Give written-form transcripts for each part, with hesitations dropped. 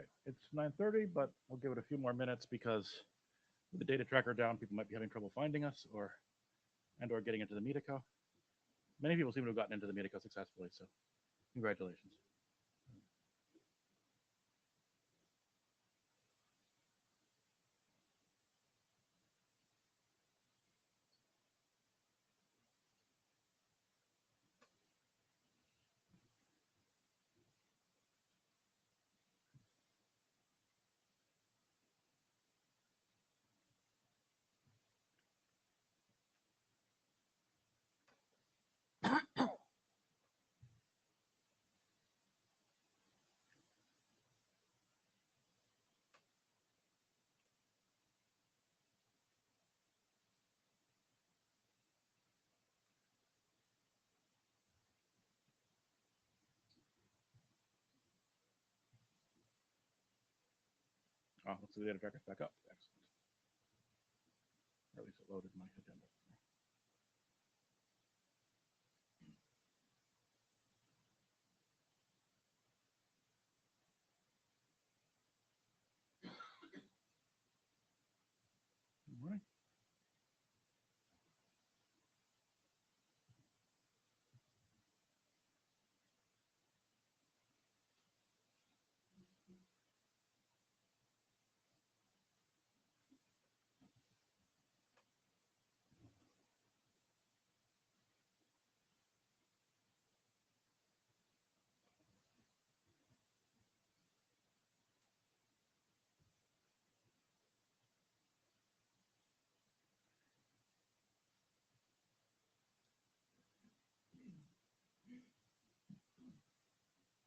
right, it's 9:30, but we'll give it a few more minutes because with the data tracker down, people might be having trouble finding us or getting into the Metaco. Many people seem to have gotten into the Metaco successfully, so congratulations. Oh, let's see the data tracker's back up. Excellent. Or at least it loaded my agenda. Good morning.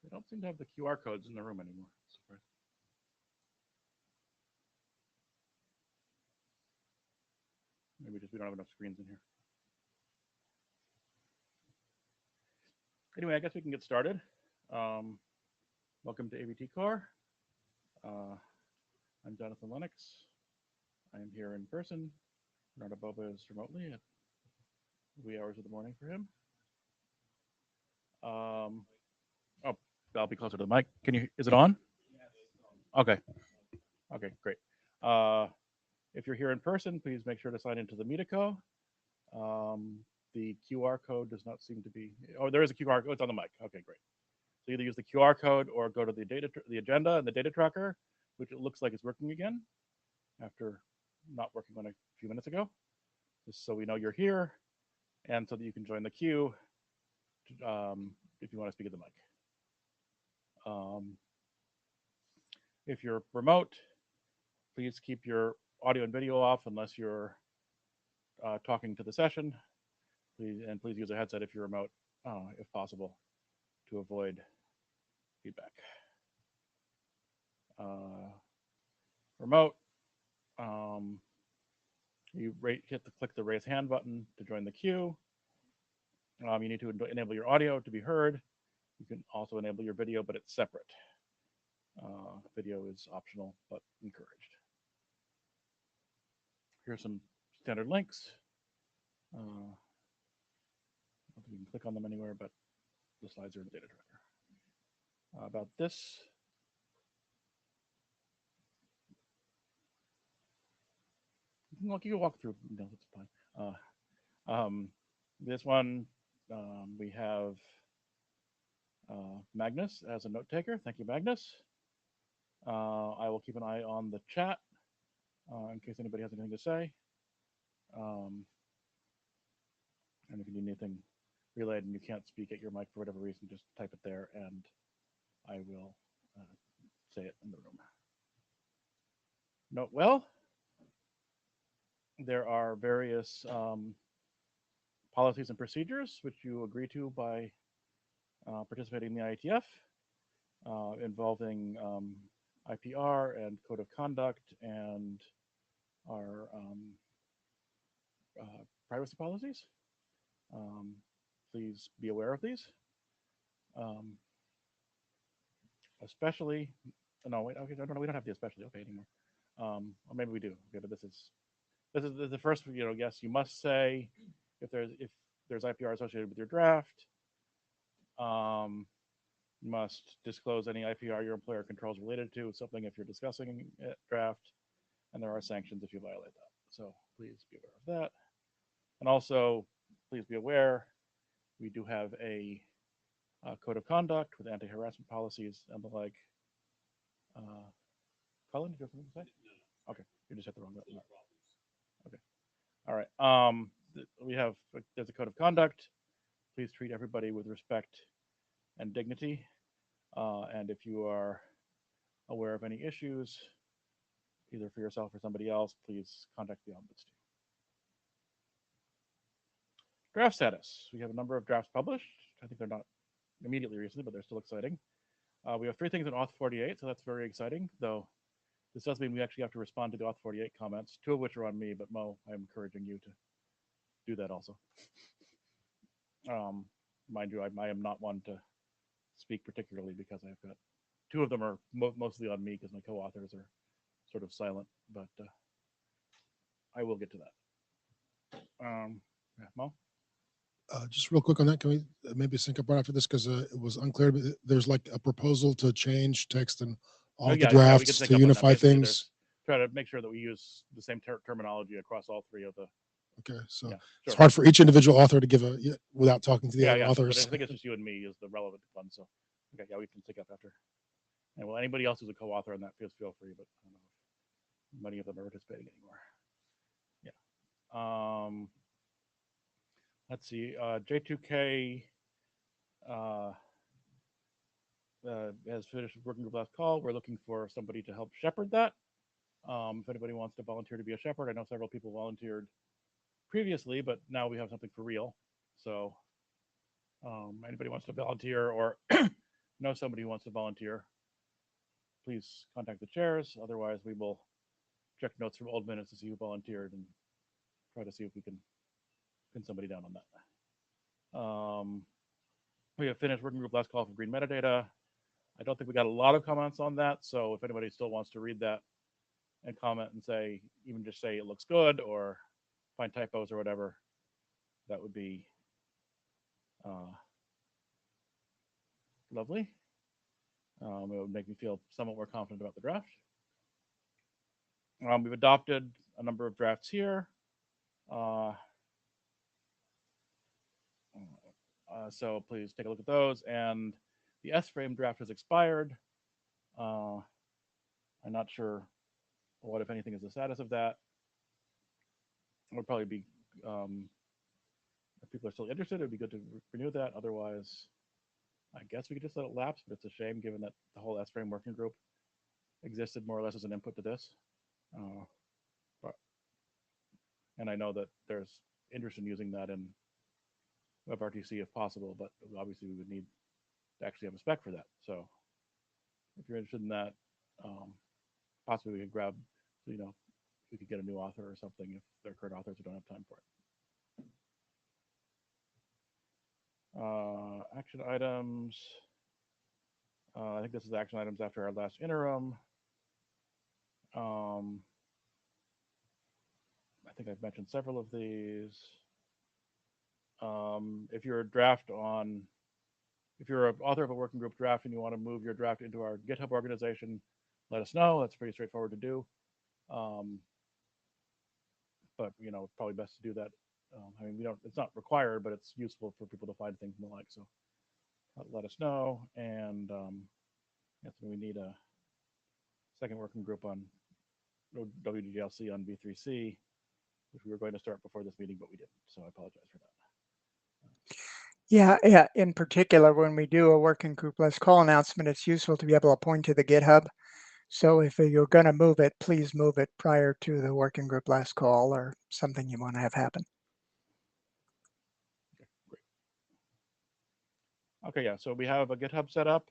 They don't seem to have the QR codes in the room anymore. Surprise. Maybe just we don't have enough screens in here. Anyway, I guess we can get started. Um, Welcome to AVTCORE. I'm Jonathan Lennox. I am here in person. Bernardo Boba is remotely at wee hours of the morning for him. Oh, I'll be closer to the mic. Can you? Is it on? Okay. Okay. Great. Uh, if you're here in person, please make sure to sign into the Metaco. Um, the QR code does not seem to be. Oh, there is a QR code. Oh, it's on the mic. Okay, great. So either use the QR code or go to the agenda and the data tracker, which it looks like is working again after not working on a few minutes ago. Just so we know you're here, and so that you can join the queue if you want to speak at the mic. Um, if you're remote, please keep your audio and video off unless you're talking to the session. Please use a headset if you're remote, if possible, to avoid feedback. Remote, you click the raise hand button to join the queue. You need to enable your audio to be heard. You can also enable your video, but it's separate. Video is optional, but encouraged. Here's some standard links. I don't think you can click on them anywhere, but the slides are in the data tracker. About this, you can walk through. No, that's fine. This one, we have Magnus as a note taker. Thank you, Magnus. I will keep an eye on the chat in case anybody has anything to say. And if you need anything relayed and you can't speak at your mic for whatever reason, just type it there and I will say it in the room. Note well, there are various policies and procedures which you agree to by participating in the IETF involving IPR and code of conduct and our privacy policies. Please be aware of these. Especially, no, wait, okay, no, we don't have the especially, okay, anymore. Or maybe we do, okay, but this is the first, yes, you must say if there's IPR associated with your draft. You must disclose any IPR your employer controls related to something if you're discussing a draft, and there are sanctions if you violate that. So please be aware of that. And also, please be aware, we do have a code of conduct with anti-harassment policies and the like. Colin, did you have something to say? Okay, you just hit the wrong button. Okay, all right. We have there's a code of conduct. Please treat everybody with respect and dignity. And if you are aware of any issues, either for yourself or somebody else, please contact the ombuds team. Draft status. We have a number of drafts published. I think they're not immediately recently, but they're still exciting. We have 3 things in Auth 48, so that's very exciting, though this does mean we actually have to respond to the Auth 48 comments, 2 of which are on me, but Mo, I'm encouraging you to do that also. Mind you, I am not one to speak particularly because I've got 2 of them are mostly on me because my co-authors are sort of silent, but I will get to that. Yeah, Mo? Just real quick on that, can we maybe sync up right after this because it was unclear. But there's like a proposal to change text and all the drafts to unify things. Try to make sure that we use the same terminology across all 3 of the. Okay, so yeah, it's hard for each individual author to give a without talking to the other authors. But I think it's just you and me is the relevant one. So, okay, yeah, we can sync up after. And well, anybody else who's a co-author on that, feel free. But I don't know if many of them are participating anymore. Yeah. Let's see. J2K has finished working group last call. We're looking for somebody to help shepherd that. If anybody wants to volunteer to be a shepherd, I know several people volunteered previously, but now we have something for real. So anybody wants to volunteer or know somebody who wants to volunteer, please contact the chairs. Otherwise, we will check notes from old minutes to see who volunteered and try to see if we can pin somebody down on that. We have finished working group last call for green metadata. I don't think we got a lot of comments on that. So if anybody still wants to read that and comment and say, even just say it looks good or find typos or whatever, that would be lovely. It would make me feel somewhat more confident about the draft. We've adopted a number of drafts here. So please take a look at those. And the S-frame draft has expired. I'm not sure what, if anything, is the status of that. It would probably be, if people are still interested, it would be good to renew that. Otherwise, I guess we could just let it lapse, but it's a shame given that the whole S-frame working group existed more or less as an input to this. And I know that there's interest in using that in WebRTC if possible, but obviously we would need to actually have a spec for that. So if you're interested in that, possibly we could grab, we could get a new author or something if they're current authors who don't have time for it. Action items. I think this is action items after our last interim. I think I've mentioned several of these. If you're an author of a working group draft and you want to move your draft into our GitHub organization, let us know. That's pretty straightforward to do. But it's probably best to do that. It's not required, but it's useful for people to find things and the like. So let us know. And so we need a second working group on WGLC on V3C, which we were going to start before this meeting, but we didn't. So I apologize for that. Yeah. In particular, when we do a working group last call announcement, it's useful to be able to point to the GitHub. So if you're going to move it, please move it prior to the working group last call or something you want to have happen. Okay, great. Okay, yeah, so we have a GitHub set up.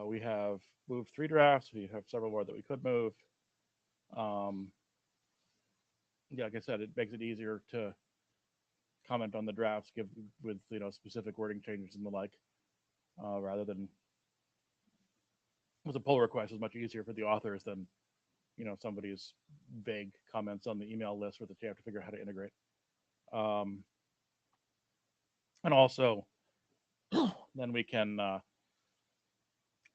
We have moved 3 drafts. We have several more that we could move. Yeah, like I said, it makes it easier to comment on the drafts with specific wording changes and the like, rather than with a pull request is much easier for the authors than somebody's vague comments on the email list that you have to figure out how to integrate. And also then we can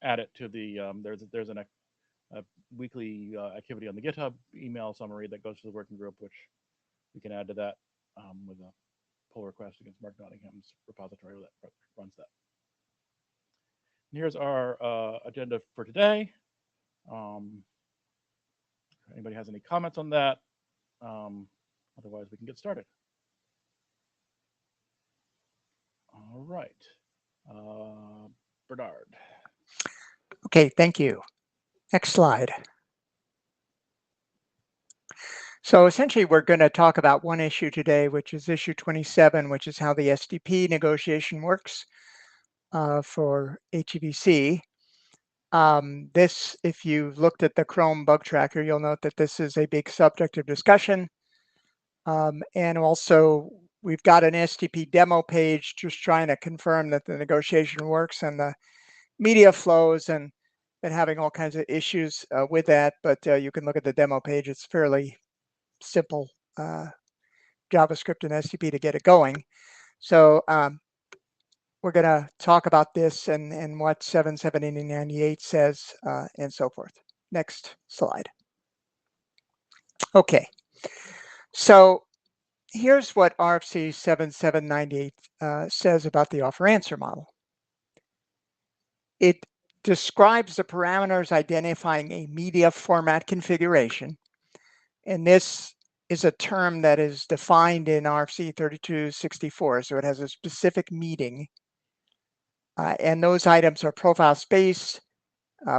add it to the there's a weekly activity on the GitHub email summary that goes to the working group, which we can add to that with a pull request against Mark Nottingham's repository that runs that. And here's our agenda for today. Anybody has any comments on that? Otherwise, we can get started. All right. Bernard. Okay, thank you. Next slide. So essentially, we're going to talk about one issue today, which is issue 27, which is how the SDP negotiation works for HEVC. This, if you've looked at the Chrome bug tracker, you'll note that this is a big subject of discussion. And also, we've got an SDP demo page just trying to confirm that the negotiation works and the media flows, and been having all kinds of issues with that. But you can look at the demo page. It's fairly simple JavaScript and SDP to get it going. So we're going to talk about this and what 77098 says and so forth. Next slide. Okay. So here's what RFC 7798 says about the offer answer model. It describes the parameters identifying a media format configuration. And this is a term that is defined in RFC 3264. So it has a specific meaning. And those items are profile space,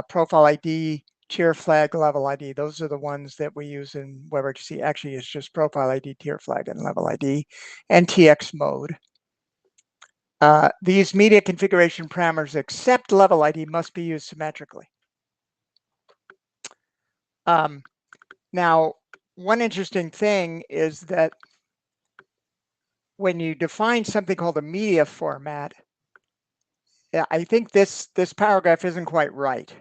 profile ID, tier flag, level ID. Those are the ones that we use in WebRTC. Actually, it's just profile ID, tier flag, and level ID, and TX mode. These media configuration parameters except level ID must be used symmetrically. Now, one interesting thing is that when you define something called a media format, I think this paragraph isn't quite right,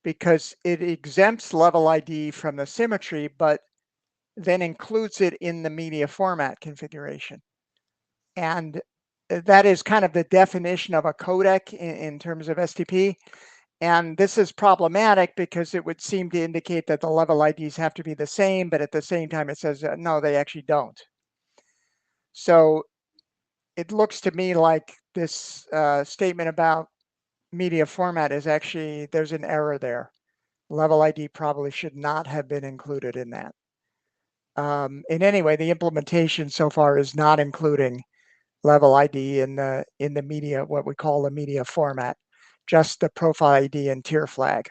because it exempts level ID from the symmetry, but then includes it in the media format configuration. And that is kind of the definition of a codec in terms of SDP. And this is problematic because it would seem to indicate that the level IDs have to be the same, but at the same time it says, no, they actually don't. So it looks to me like this statement about media format is actually, there's an error there. Level ID probably should not have been included in that. In any way, the implementation so far is not including level ID in the media, what we call the media format, just the profile ID and tier flag.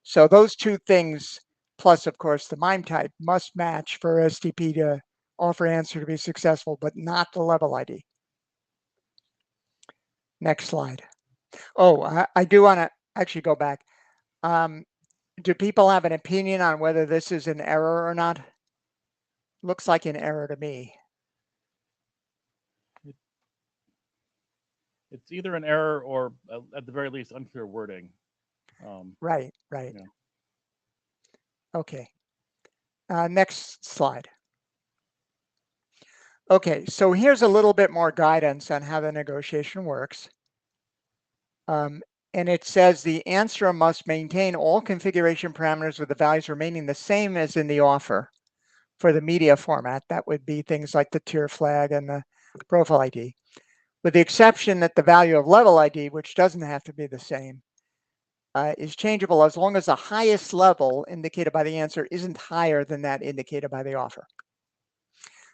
So those two things, plus of course the MIME type, must match for SDP to offer answer to be successful, but not the level ID. Next slide. Oh, I do want to actually go back. Do people have an opinion on whether this is an error or not? Looks like an error to me. It's either an error or at the very least unclear wording. Right, right. Yeah. Okay. Next slide. Okay, so here's a little bit more guidance on how the negotiation works. And it says the answerer must maintain all configuration parameters with the values remaining the same as in the offer for the media format. That would be things like the tier flag and the profile ID, with the exception that the value of level ID, which doesn't have to be the same, is changeable as long as the highest level indicated by the answer isn't higher than that indicated by the offer.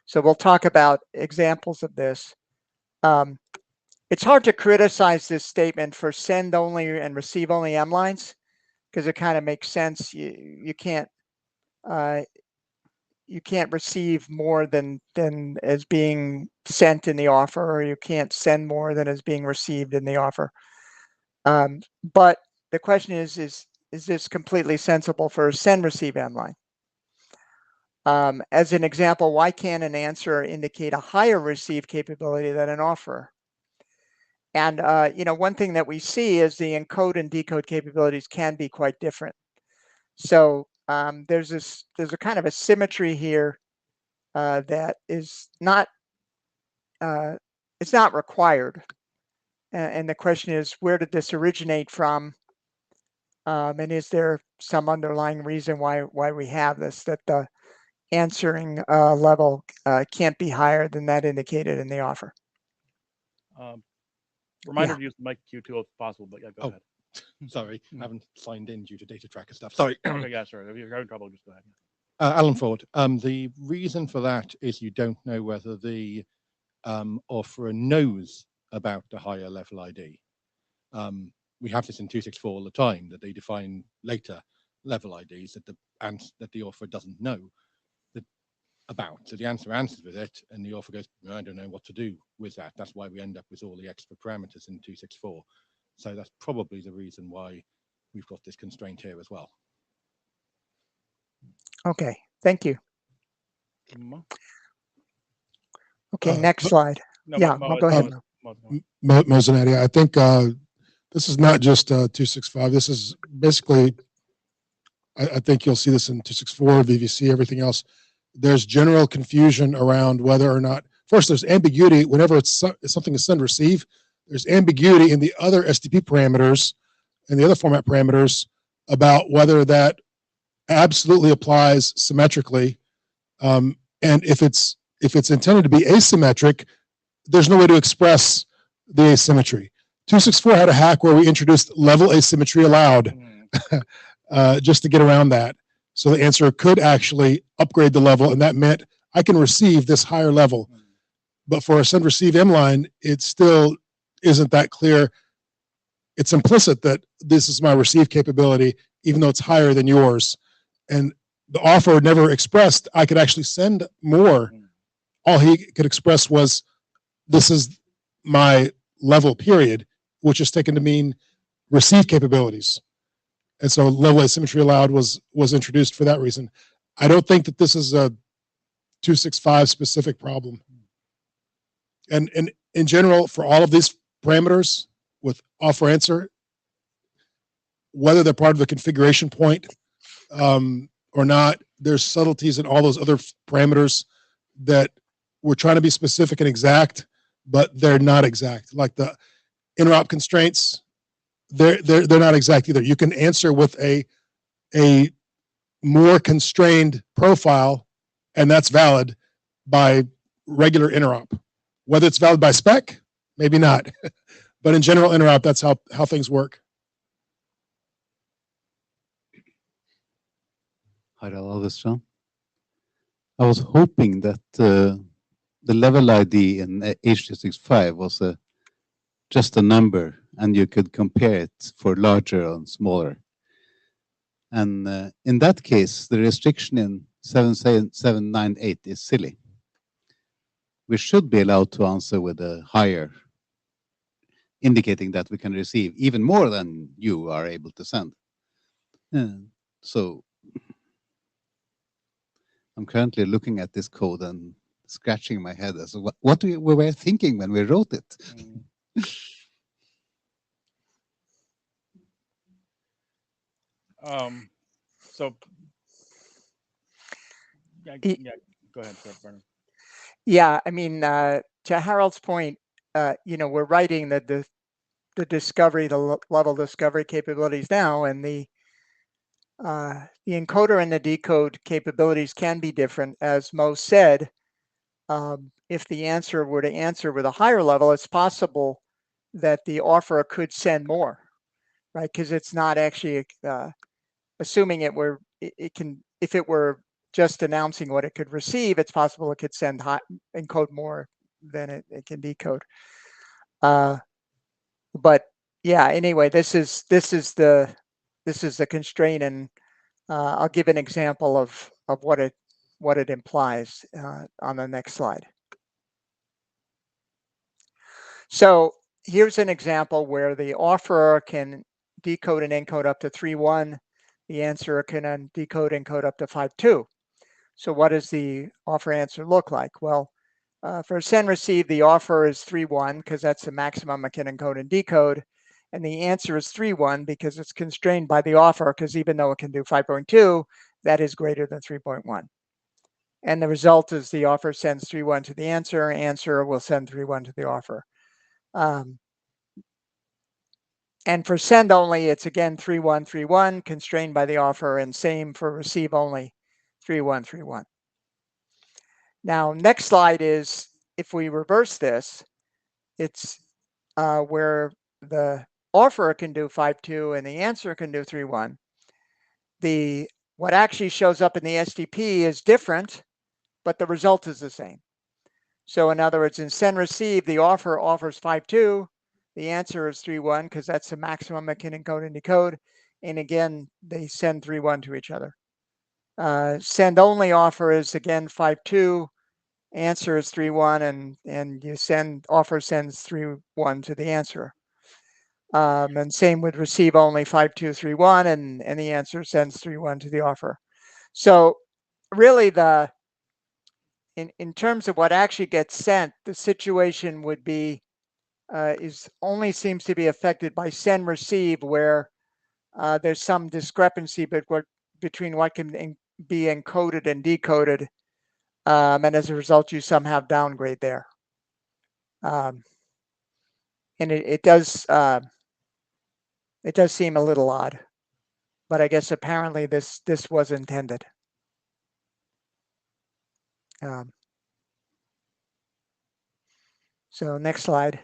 So we'll talk about examples of this. It's hard to criticize this statement for send only and receive only M lines, because it kind of makes sense. You can't receive more than as being sent in the offer, or you can't send more than is being received in the offer. But the question is this completely sensible for a send receive M line? As an example, why can't an answer indicate a higher receive capability than an offer? And one thing that we see is the encode and decode capabilities can be quite different. So there's a kind of a symmetry here that is not it's not required, And the question is, where did this originate from? And is there some underlying reason why we have this, that the answering level can't be higher than that indicated in the offer? Reminder Yeah. to use the mic Q2 if possible, but yeah, go ahead. Sorry, I haven't signed in due to data tracker stuff. Sorry. Okay, yeah, sorry. If you're having trouble, just go ahead. Alan Ford. The reason for that is you don't know whether the offerer knows about the higher level ID. We have this in 264 all the time, that they define later level IDs that the offerer doesn't know about. So the answers with it, and the offer goes, I don't know what to do with that. That's why we end up with all the extra parameters in 264. So that's probably the reason why we've got this constraint here as well. Okay, thank you. Okay, next Mo- slide. No, Yeah, Mo, go ahead. Mozanetti, I think this is not just 265. This is basically, I think you'll see this in 264, VVC, everything else. There's general confusion around whether or not, first, there's ambiguity whenever something is send receive. There's ambiguity in the other SDP parameters and the other format parameters about whether that absolutely applies symmetrically. And if it's intended to be asymmetric, there's no way to express the asymmetry. 264 had a hack where we introduced level asymmetry allowed just to get around that. So the answer could actually upgrade the level, and that meant I can receive this higher level. But for a send receive inline, it still isn't that clear. It's implicit that this is my receive capability, even though it's higher than yours. And the offer never expressed I could actually send more. All he could express was, this is my level period, which is taken to mean receive capabilities. And so level asymmetry allowed was introduced for that reason. I don't think that this is a 265 specific problem. And in general, for all of these parameters with offer answer, whether they're part of the configuration point or not, there's subtleties in all those other parameters that we're trying to be specific and exact, but they're not exact. Like the interop constraints, they're not exact either. You can answer with a more constrained profile, and that's valid by regular interop. Whether it's valid by spec, maybe not. But in general interop, that's how things work. Harald Alvestad. I was hoping that the level ID in H265 was just a number, and you could compare it for larger and smaller. And in that case, the restriction in 7798 is silly. We should be allowed to answer with a higher, indicating that we can receive even more than you are able to send. So I'm currently looking at this code and scratching my head as what we were thinking when we wrote it. So yeah, go ahead, Bernard. Yeah, I mean, to Harold's point, we're writing the discovery, the level discovery capabilities now, and the encoder and the decode capabilities can be different. As Mo said, if the answer were to answer with a higher level, it's possible that the offerer could send more, right? Because it's not actually assuming if it were just announcing what it could receive, it's possible it could encode more than it can decode. But yeah, anyway, this is the constraint, and I'll give an example of what it implies on the next slide. So here's an example where the offerer can decode and encode up to 3.1. The answer can decode and encode up to 5.2. So what does the offer answer look like? Well, for send receive, the offer is 3.1 because that's the maximum it can encode and decode. And the answer is 3.1 because it's constrained by the offer, because even though it can do 5.2, that is greater than 3.1. And the result is the offer sends 3.1 to the answer will send 3.1 to the offer. And for send only, it's again 3131, constrained by the offer, and same for receive only, 3131. Now, next slide is, if we reverse this, it's where the offerer can do 5.2 and the answer can do 3.1. What actually shows up in the SDP is different, but the result is the same. So in other words, in send receive, the offer offers 5.2, the answer is 3.1 because that's the maximum it can encode and decode. And again, they send 3.1 to each other. Send only offer is again 5.2, answer is 3.1, and you send offer sends 3.1 to the answer. And same with receive only 5.2, 3.1, and the answer sends 3.1 to the offer. So really in terms of what actually gets sent, the situation would be only seems to be affected by send receive, where there's some discrepancy between what can be encoded and decoded, and as a result, you somehow downgrade there. And it does seem a little odd, but I guess apparently this was intended. So next slide.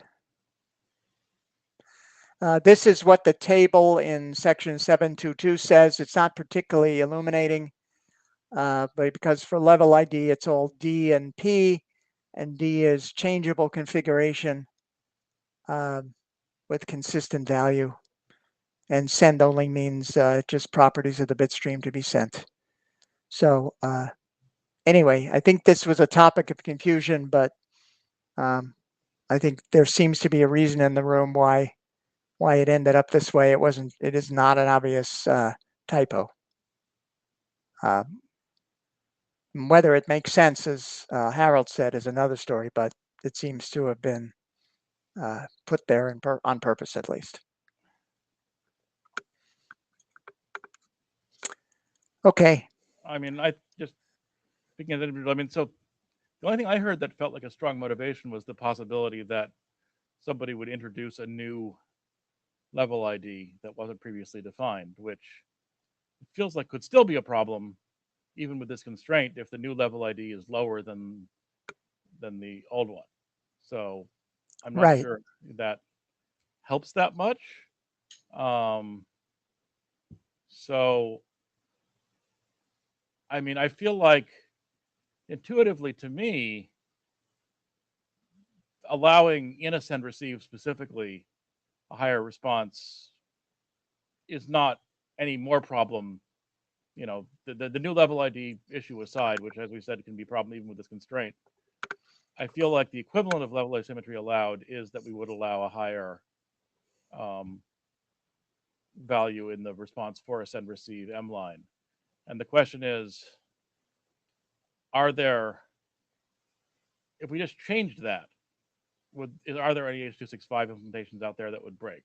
This is what the table in section 722 says. It's not particularly illuminating, but because for level ID, it's all D and P, and D is changeable configuration with consistent value. And send only means just properties of the bit stream to be sent. So anyway, I think this was a topic of confusion, but I think there seems to be a reason in the room why it ended up this way. It is not an obvious typo. Whether it makes sense, as Harold said, is another story, but it seems to have been put there on purpose, at least. Okay. I mean, I just thinking of it, I mean, so the only thing I heard that felt like a strong motivation was the possibility that somebody would introduce a new level ID that wasn't previously defined, which it feels like could still be a problem even with this constraint if the new level ID is lower than the old one. So I'm not Right. sure that helps that much. So I mean, I feel like intuitively to me, allowing in a send receive specifically a higher response is not any more problem. You know, the new level ID issue aside, which, as we said, can be a problem even with this constraint. I feel like the equivalent of level asymmetry allowed is that we would allow a higher value in the response for a send receive M line. And the question is, are there, if we just changed that, are there any H.265 implementations out there that would break?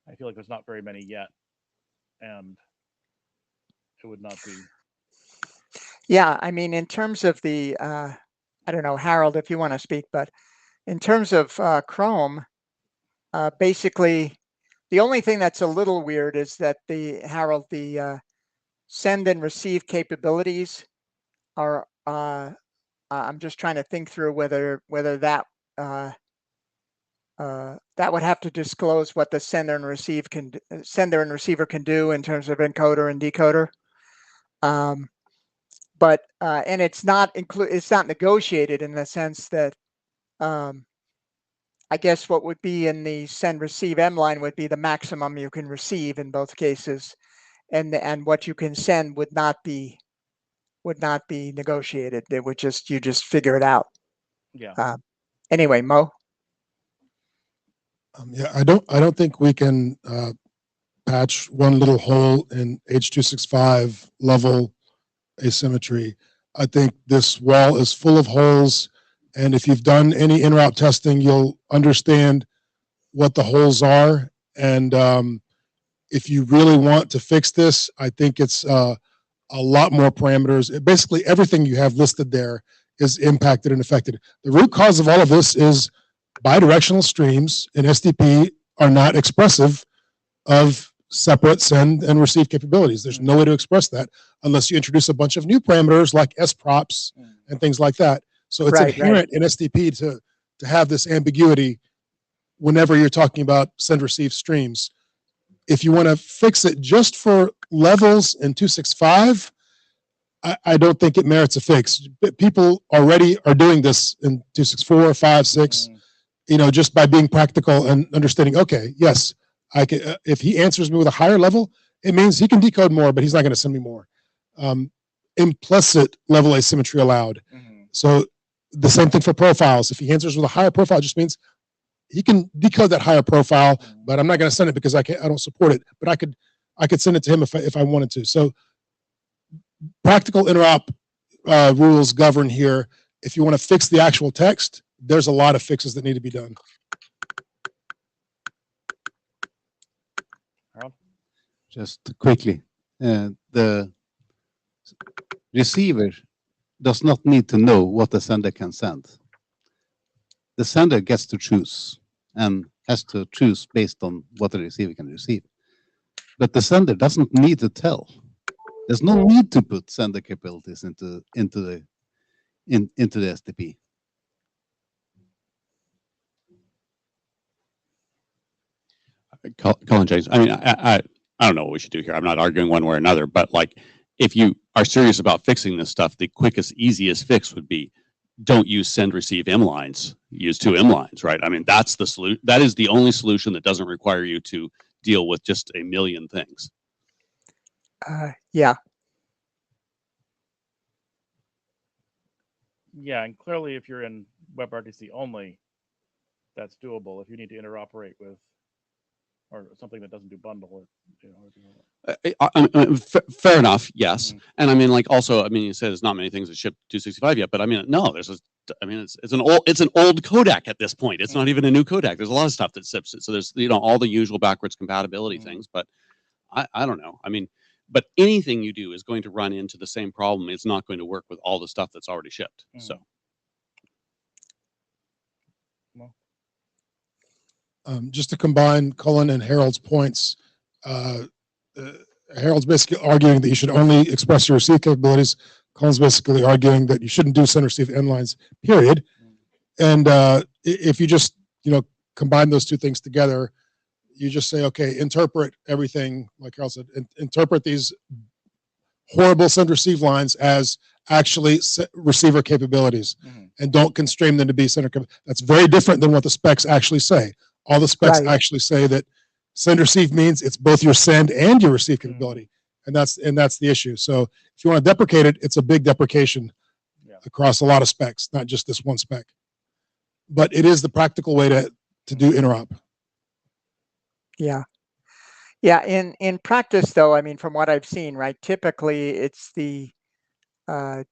I feel like there's not very many yet, and it would not be. Yeah, I mean, in terms of the, I don't know, Harold, if you want to speak, but in terms of Chrome, basically, the only thing that's a little weird is that Harold, the send and receive capabilities are, I'm just trying to think through whether that that would have to disclose what the sender and receiver can do in terms of encoder and decoder. But and it's not negotiated in the sense that I guess what would be in the send receive M line would be the maximum you can receive in both cases, and what you can send would not be negotiated. It would you just figure it out. Yeah. Anyway, Mo. Yeah, I don't think we can patch one little hole in H.265 level asymmetry. I think this wall is full of holes, and if you've done any in-route testing, you'll understand what the holes are. And if you really want to fix this, I think it's a lot more parameters. Basically, everything you have listed there is impacted and affected. The root cause of all of this is bidirectional streams in SDP are not expressive of separate send and receive capabilities. There's no way to express that unless you introduce a bunch of new parameters like sprops and things like that. So it's Right, inherent in SDP to have this ambiguity whenever you're talking about send receive streams. If you want to fix it just for levels in 265, I don't think it merits a fix. People already are doing this in 264, 5, 6, just by being practical and understanding, okay, yes, I can, if he answers me with a higher level, it means he can decode more, but he's not going to send me more. Implicit level asymmetry allowed. So the same thing for profiles. If he answers with a higher profile, it just means he can decode that higher profile, but I'm not going to send it because I don't support it. But I could send it to him if I wanted to. So practical interop rules govern here. If you want to fix the actual text, there's a lot of fixes that need to be done. Just quickly, the receiver does not need to know what the sender can send. The sender gets to choose and has to choose based on what the receiver can receive. But the sender doesn't need to tell. There's no need to put sender capabilities into the SDP. Colin James, I mean, I don't know what we should do here. I'm not arguing one way or another, but like, if you are serious about fixing this stuff, the quickest, easiest fix would be don't use send receive M lines, use 2 M lines, right? I mean, that's the solution. That is the only solution that doesn't require you to deal with just a million things. Yeah. Yeah, and clearly if you're in WebRTC only, that's doable. If you need to interoperate with or something that doesn't do bundle, Fair enough, yes. And I mean, like, also, I mean, you said there's not many things that ship 265 yet, but I mean, no, it's an old codec at this point. It's not even a new codec. There's a lot of stuff that ships it. So there's, all the usual backwards compatibility things, but I don't know. I mean, but anything you do is going to run into the same problem. It's not going to work with all the stuff that's already shipped. So. Just to combine Cullen and Harold's points, Harold's basically arguing that you should only express your receive capabilities. Cullen's basically arguing that you shouldn't do send receive end lines, period. And if you just combine those two things together, you just say, okay, interpret everything, like Harold said, interpret these horrible send receive lines as actually receiver capabilities, and don't constrain them to be sender capabilities. That's very different than what the specs actually say. All the specs actually say that send receive means it's both your send and your receive capability, and that's the issue. So if you want to deprecate it, it's a big deprecation across a lot of specs, not just this one spec. But it is the practical way to do interop. Yeah. Yeah. In practice, though, I mean, from what I've seen, right, typically it's the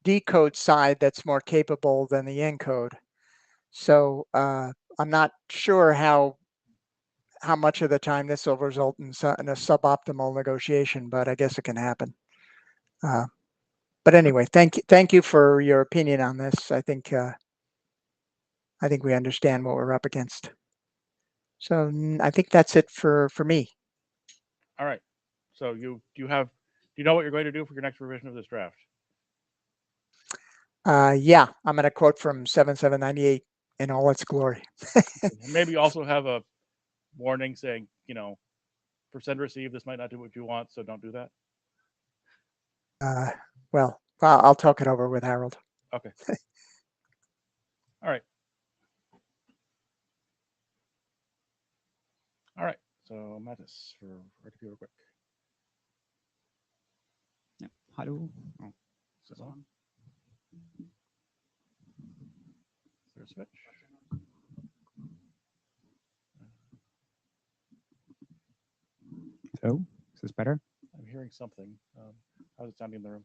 decode side that's more capable than the encode. So I'm not sure how much of the time this will result in a suboptimal negotiation, but I guess it can happen. But anyway, thank you for your opinion on this. I think we understand what we're up against. So I think that's it for me. All right. So do you know what you're going to do for your next revision of this draft? Yeah, I'm going to quote from 7798 in all its glory. Maybe you also have a warning saying, for send receive, this might not do what you want, so don't do that. Well, I'll talk it over with Harold. Okay. All right. All right. So Mattis for RTP real quick. Yeah. Hello. Oh, is this on? Is there a switch? So, is this better? I'm hearing something. How's it sounding in the room?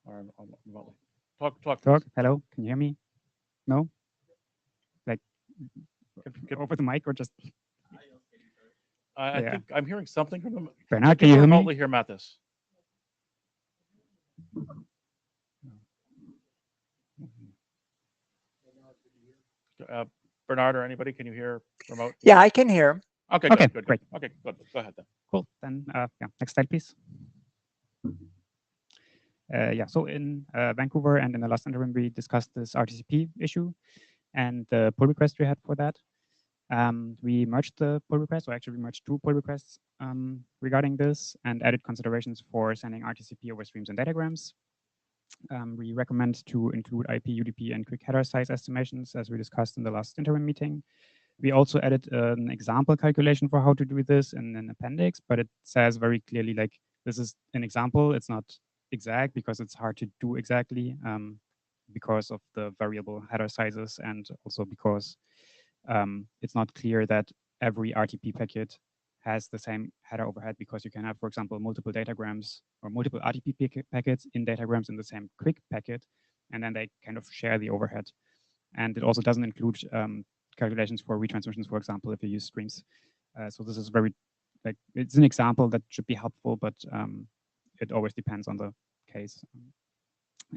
Or on remotely? Talk. Talk. Hello. Can you hear me? No. Like, over the mic or just? I think I'm hearing something from them. Bernard, can you hear me? Remotely hear Mattis. Bernard or anybody, can you hear remote? Yeah, I can hear him. Okay, Okay, good, good, great. good. Okay, good. Go ahead then. Cool. Then, yeah, next slide, please. Yeah, so in Vancouver and in the last interim, we discussed this RTCP issue and the pull request we had for that. We merged the pull request, or actually we merged 2 pull requests regarding this and added considerations for sending RTCP over streams and datagrams. We recommend to include IP, UDP, and quick header size estimations, as we discussed in the last interim meeting. We also added an example calculation for how to do this in an appendix, but it says very clearly, like, this is an example. It's not exact because it's hard to do exactly because of the variable header sizes, and also because it's not clear that every RTP packet has the same header overhead, because you can have, for example, multiple datagrams or multiple RTP packets in datagrams in the same quick packet, and then they kind of share the overhead. And it also doesn't include calculations for retransmissions, for example, if you use streams. So this is very, like, it's an example that should be helpful, but it always depends on the case.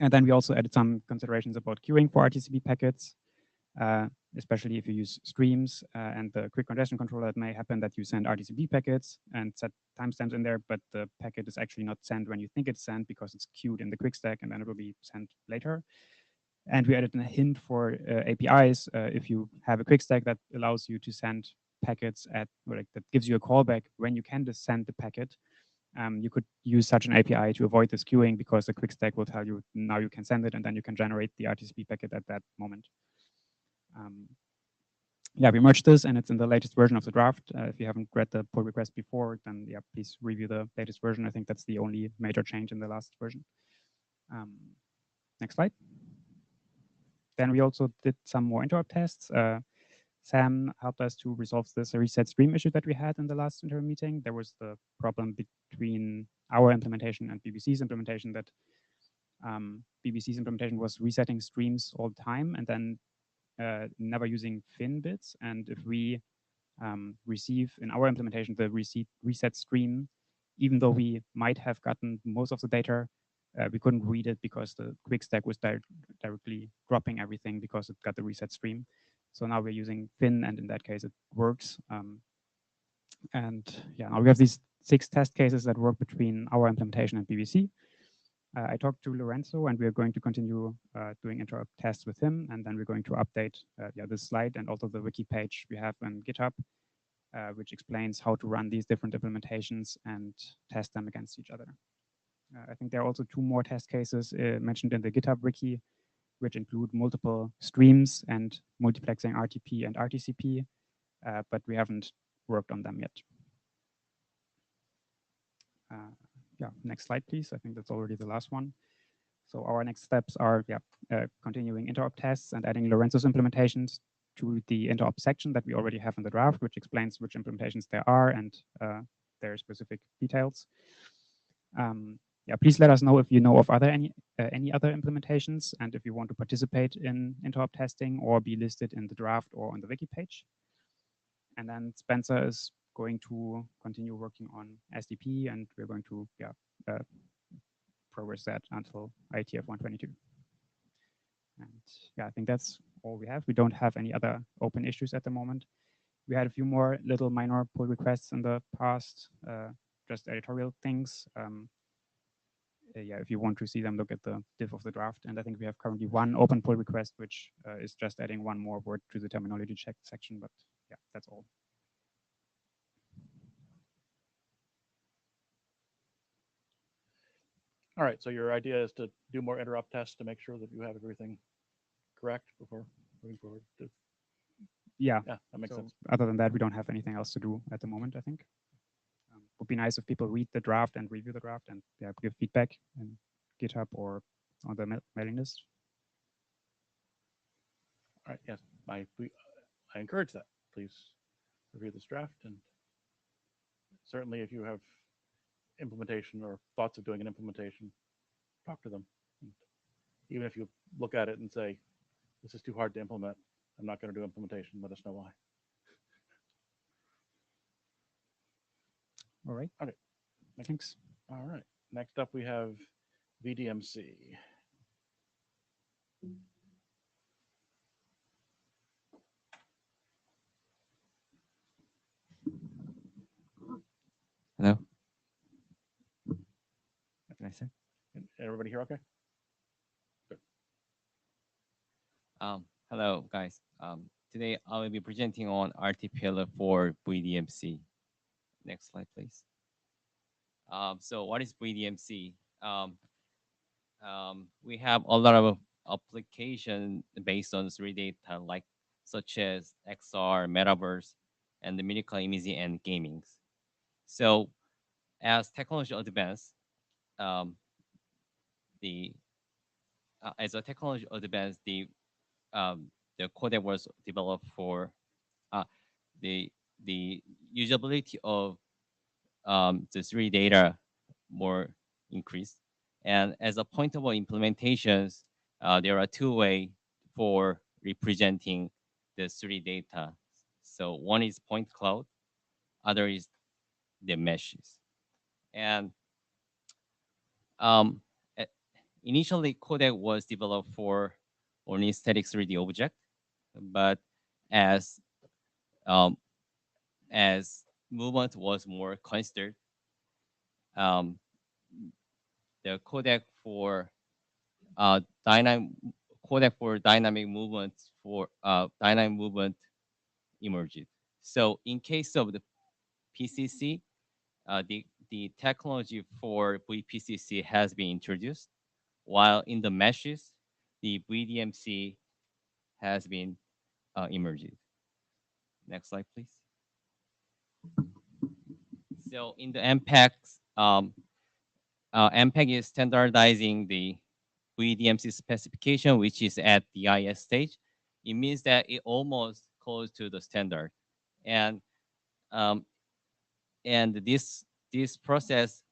And then we also added some considerations about queuing for RTCP packets, especially if you use streams and the quick congestion controller. It may happen that you send RTCP packets and set timestamps in there, but the packet is actually not sent when you think it's sent because it's queued in the quick stack, and then it will be sent later. And we added a hint for APIs. If you have a quick stack that allows you to send packets at, or like that gives you a callback when you can just send the packet, you could use such an API to avoid this queuing, because the quick stack will tell you now you can send it, and then you can generate the RTCP packet at that moment. Yeah, we merged this, and it's in the latest version of the draft. If you haven't read the pull request before, then yeah, please review the latest version. I think that's the only major change in the last version. Next slide. Then we also did some more interrupt tests. Sam helped us to resolve this reset stream issue that we had in the last interim meeting. There was the problem between our implementation and BBC's implementation that BBC's implementation was resetting streams all the time and then never using fin bits. And if we receive in our implementation the reset stream, even though we might have gotten most of the data, we couldn't read it because the quick stack was directly dropping everything because it got the reset stream. So now we're using fin, and in that case it works. And yeah, now we have these 6 test cases that work between our implementation and BBC. I talked to Lorenzo, and we're going to continue doing interrupt tests with him, and then we're going to update this slide and also the wiki page we have on GitHub, which explains how to run these different implementations and test them against each other. I think there are also 2 more test cases mentioned in the GitHub wiki, which include multiple streams and multiplexing RTP and RTCP, but we haven't worked on them yet. Yeah, next slide, please. I think that's already the last one. So our next steps are continuing interop tests and adding Lorenzo's implementations to the interop section that we already have in the draft, which explains which implementations there are and their specific details. Yeah, please let us know if you know of any other implementations, and if you want to participate in interop testing or be listed in the draft or on the wiki page. And then Spencer is going to continue working on SDP, and we're going to progress that until IETF 122. And yeah, I think that's all we have. We don't have any other open issues at the moment. We had a few more little minor pull requests in the past, just editorial things. Yeah, if you want to see them, look at the diff of the draft. And I think we have currently 1 open pull request, which is just adding 1 more word to the terminology check section. But yeah, that's all. All right, so your idea is to do more interrupt tests to make sure that you have everything correct before moving forward. Yeah, that makes sense. Other than that, we don't have anything else to do at the moment, I think. Would be nice if people read the draft and review the draft and give feedback in GitHub or on the mailing list. All right, yes, I encourage that. Please review this draft, and certainly if you have implementation or thoughts of doing an implementation, talk to them. And even if you look at it and say, this is too hard to implement, I'm not going to do implementation, let us know why. All right. Okay. Thanks. All right. Next up, we have VDMC. Hello. What did I say? Everybody here okay? Hello, guys. Today I will be presenting on RTPL for VDMC. Next slide, please. So what is VDMC? We have a lot of application based on 3D data, like such as XR, metaverse, and the medical imaging and gaming. So as technology advances, as a technology advance, the codec was developed for the usability of the 3D data more increased. And as a pointable implementations, there are two ways for representing the 3D data. So one is point cloud, other is the meshes. And um, uh, initially, codec was developed for only static 3D object, but as um, as movement was more considered, um, the dynamic codec for dynamic movement emerged. So in case of the PCC, the technology for VPCC has been introduced, while in the meshes, the VDMC has been emerged. Next slide, please. So in the MPEG, MPEG is standardizing the VDMC specification, which is at the IS stage. It means that it almost close to the standard, and um, this process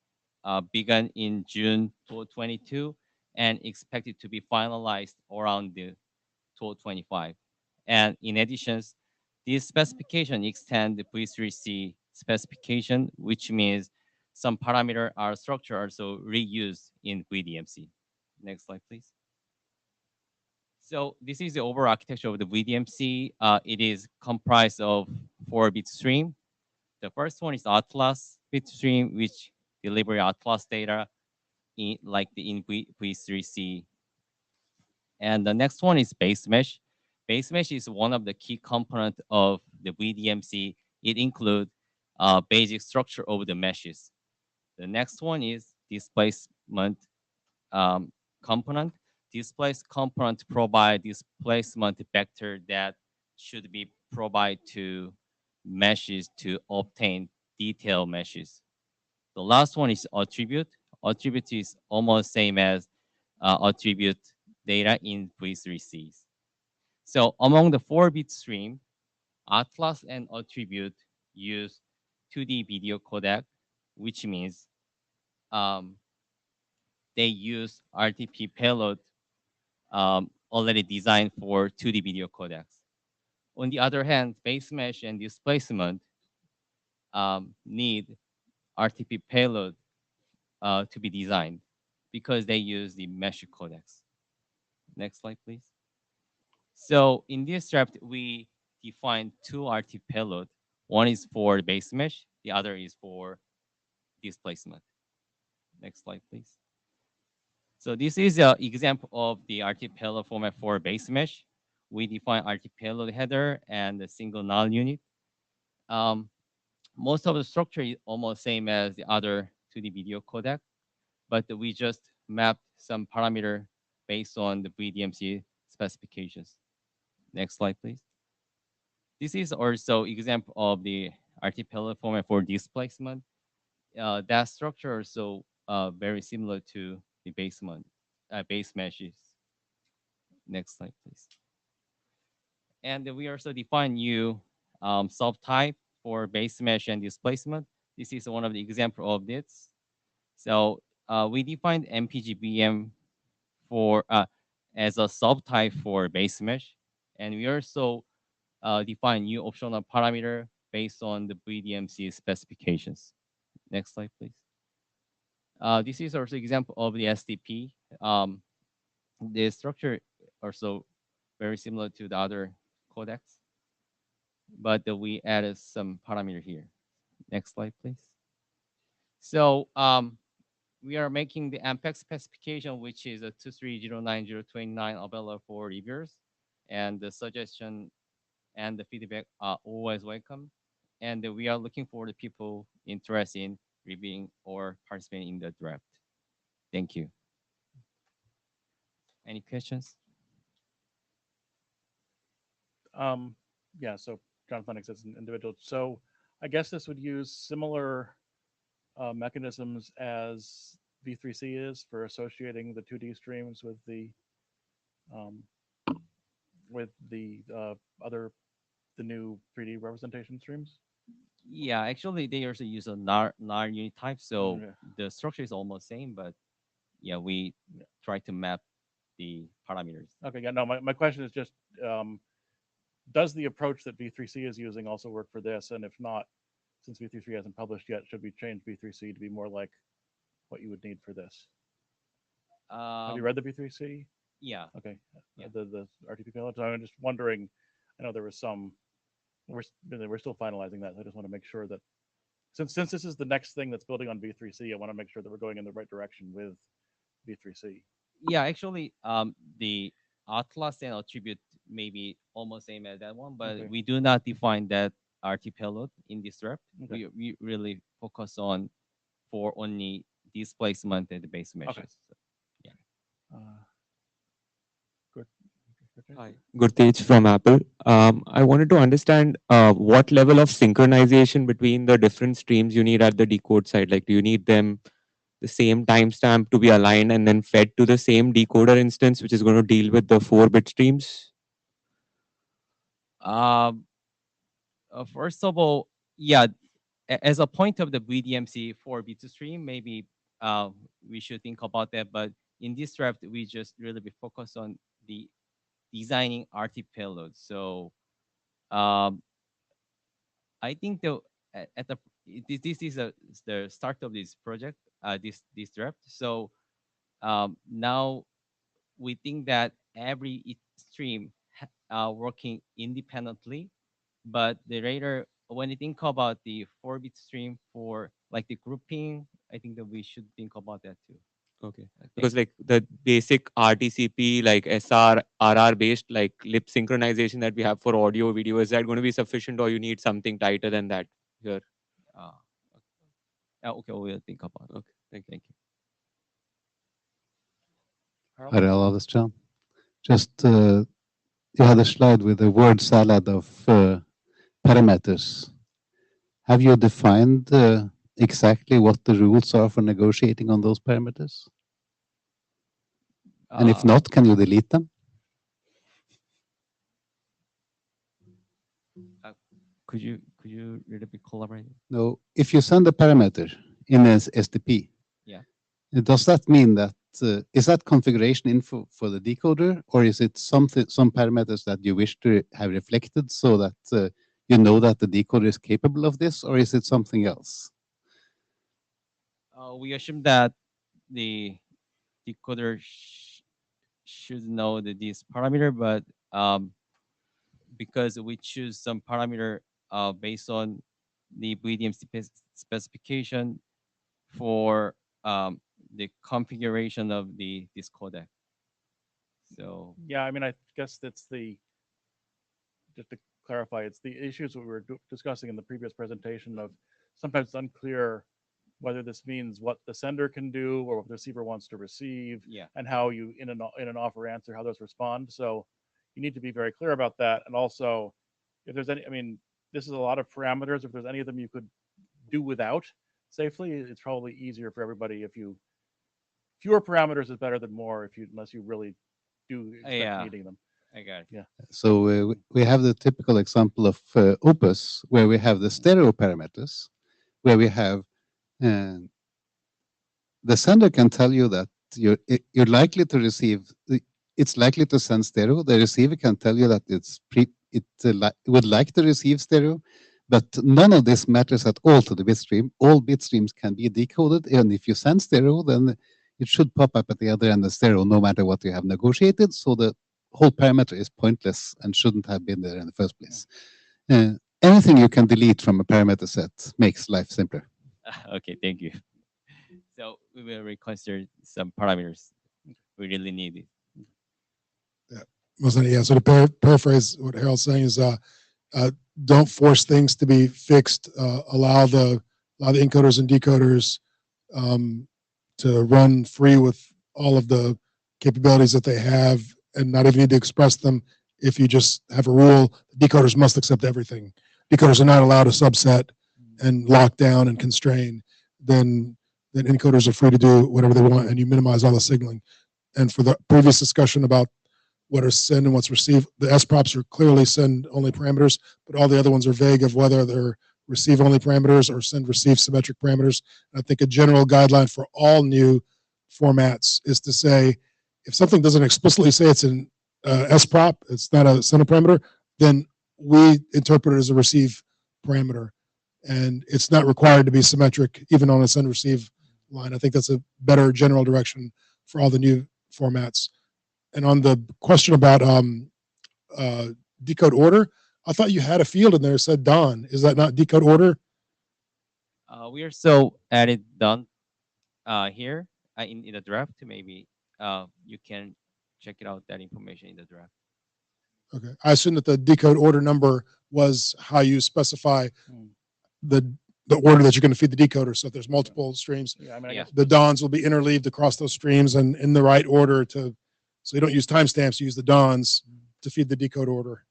began in June 2022 and expected to be finalized around the 2025. And in addition, this specification extend the V3C specification, which means some parameter are structure also reused in VDMC. Next slide, please. So this is the overall architecture of the VDMC. It is comprised of 4 bit stream. The first one is Atlas bit stream, which deliver Atlas data in V3C. And the next one is base mesh. Base mesh is one of the key components of the VDMC. It includes basic structure of the meshes. The next one is displacement component. Displacement component provide displacement vector that should be provided to meshes to obtain detailed meshes. The last one is attribute. Attribute is almost same as attribute data in V3Cs. So among the 4-bit stream, Atlas and attribute use 2D video codec, which means they use RTP payload already designed for 2D video codecs. On the other hand, base mesh and displacement need RTP payload to be designed because they use the mesh codecs. Next slide, please. So in this draft, we define 2 RTP payload. One is for base mesh, the other is for displacement. Next slide, please. So this is an example of the RTP payload format for base mesh. We define RTP payload header and a single null unit. Most of the structure is almost same as the other 2D video codec, but we just mapped some parameter based on the VDMC specifications. Next slide, please. This is also example of the RTP payload format for displacement. That structure also very similar to the base meshes. Next slide, please. And we also define new subtype for base mesh and displacement. This is one of the example of this. So we defined MPGBM for as a subtype for base mesh, and we also define new optional parameter based on the VDMC specifications. Next slide, please. This is also example of the SDP. The structure also very similar to the other codecs, but we added some parameter here. Next slide, please. So we are making the MPEG specification, which is a 2309029 available for reviewers, and the suggestion and the feedback are always welcome. And we are looking for the people interested in reviewing or participating in the draft. Thank you. Any questions? Yeah, so John Flenix as an individual. So I guess this would use similar mechanisms as V3C is for associating the 2D streams with the other the new 3D representation streams. Yeah, actually, they also use a NAR unit type, so Yeah. the structure is almost same, but yeah, we try to map the parameters. Okay, yeah, no, my question is just, does the approach that V3C is using also work for this? And if not, since V3C hasn't published yet, should we change V3C to be more like what you would need for this? Have you read the V3C? Yeah. Okay, Yeah. the RTP payload. So I'm just wondering, I know there was some, we're still finalizing that. So I just want to make sure that since this is the next thing that's building on V3C, I want to make sure that we're going in the right direction with V3C. Yeah, actually, the Atlas and attribute may be almost same as that one, but Okay. we do not define that RT payload in this draft. Okay. We really focus on for only displacement and the base measures. So, Good. Hi, Gurtej from Apple. I wanted to understand what level of synchronization between the different streams you need at the decode side. Like, do you need them the same timestamp to be aligned and then fed to the same decoder instance, which is going to deal with the 4-bit streams? first of all, yeah, as a point of the VDMC for B2 stream, maybe we should think about that. But in this draft, we just really be focused on the designing RT payload. So I think at the this is the start of this project, this draft. So now we think that every stream working independently, but the later when you think about the 4-bit stream for like the grouping, I think that we should think about that too. Okay. Because like the basic RTCP, like SR, RR based, like lip synchronization that we have for audio, video, is that going to be sufficient or you need something tighter than that here? Okay, we'll think about it. Okay, thank you. Harald? Harald Alvestad. Just you had a slide with a word salad of parameters. Have you defined exactly what the rules are for negotiating on those parameters? And if not, can you delete them? Could you really be collaborating? No. If you send a parameter in an SDP, Yeah. does that mean that is that configuration info for the decoder, or is it some parameters that you wish to have reflected so that you know that the decoder is capable of this, or is it something else? We assume that the decoder should know this parameter, but because we choose some parameter based on the VDMC specification for the configuration of this codec. So yeah, I mean, I guess that's just to clarify, it's the issues that we were discussing in the previous presentation of sometimes it's unclear whether this means what the sender can do or what the receiver wants to receive, yeah, and how you in an offer answer how those respond. So you need to be very clear about that. And also, if there's any, I mean, this is a lot of parameters. If there's any of them you could do without safely, it's probably easier for everybody if you fewer parameters is better than more unless you really do expect needing them. I got it. Yeah. So we have the typical example of Opus, where we have the stereo parameters, where we have the sender can tell you that you're likely to receive. It's likely to send stereo. The receiver can tell you that it would like to receive stereo, but none of this matters at all to the bit stream. All bit streams can be decoded, and if you send stereo, then it should pop up at the other end of stereo, no matter what you have negotiated. So the whole parameter is pointless and shouldn't have been there in the first place. Anything you can delete from a parameter set makes life simpler. Okay, thank you. So we will reconsider some parameters. We really need it. Yeah, so to paraphrase what Harold's saying is don't force things to be fixed. Allow the encoders and decoders to run free with all of the capabilities that they have, and not even need to express them. If you just have a rule, decoders must accept everything. Decoders are not allowed to subset and lock down and constrain. Then encoders are free to do whatever they want, and you minimize all the signaling. And for the previous discussion about what are send and what's receive, the SPROPs are clearly send-only parameters, but all the other ones are vague of whether they're receive-only parameters or send-receive symmetric parameters. And I think a general guideline for all new formats is to say, if something doesn't explicitly say it's an SPROP, it's not a send parameter, then we interpret it as a receive parameter. And it's not required to be symmetric, even on a send-receive line. I think that's a better general direction for all the new formats. And on the question about decode order, I thought you had a field in there that said Don. Is that not decode order? We are so added done here in the draft. Maybe you can check it out, that information in the draft. Okay. I assume that the decode order number was how you specify the order that you're going to feed the decoder. So if there's multiple streams, Yeah, I mean, I Yeah. guess the Dons will be interleaved across those streams and in the right order to, so you don't use timestamps, you use the Dons to feed the decode order.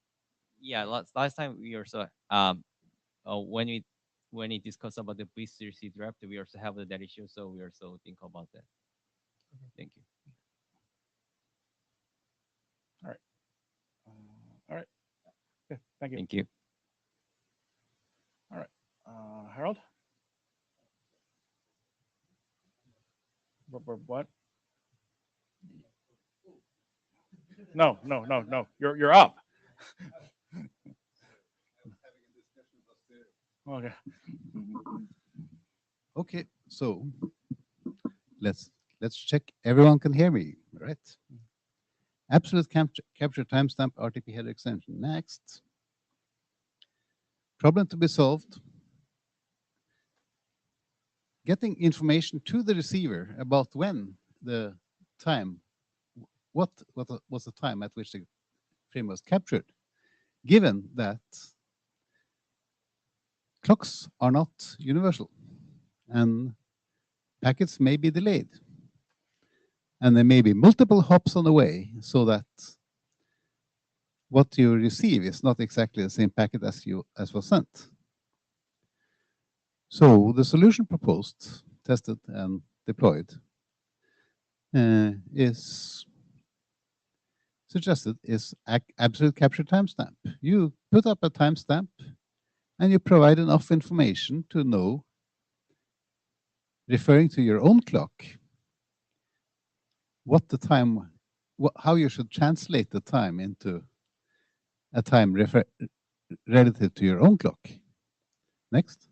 Yeah, last time we also when we discuss about the BCC draft, we also have that issue, so we also think about that. Thank you. all right. Yeah, thank you. Thank you. Harold? What? No. You're up. Okay. Okay, so let's check everyone can hear me, right? Absolute capture timestamp RTP header extension. Next. Problem to be solved. Getting information to the receiver about when the time, what was the time at which the frame was captured, given that clocks are not universal and packets may be delayed. And there may be multiple hops on the way, so that what you receive is not exactly the same packet as was sent. So the solution proposed, tested, and deployed is suggested is absolute capture timestamp. You put up a timestamp and you provide enough information to know, referring to your own clock, what the time, how you should translate the time into a time relative to your own clock. Next.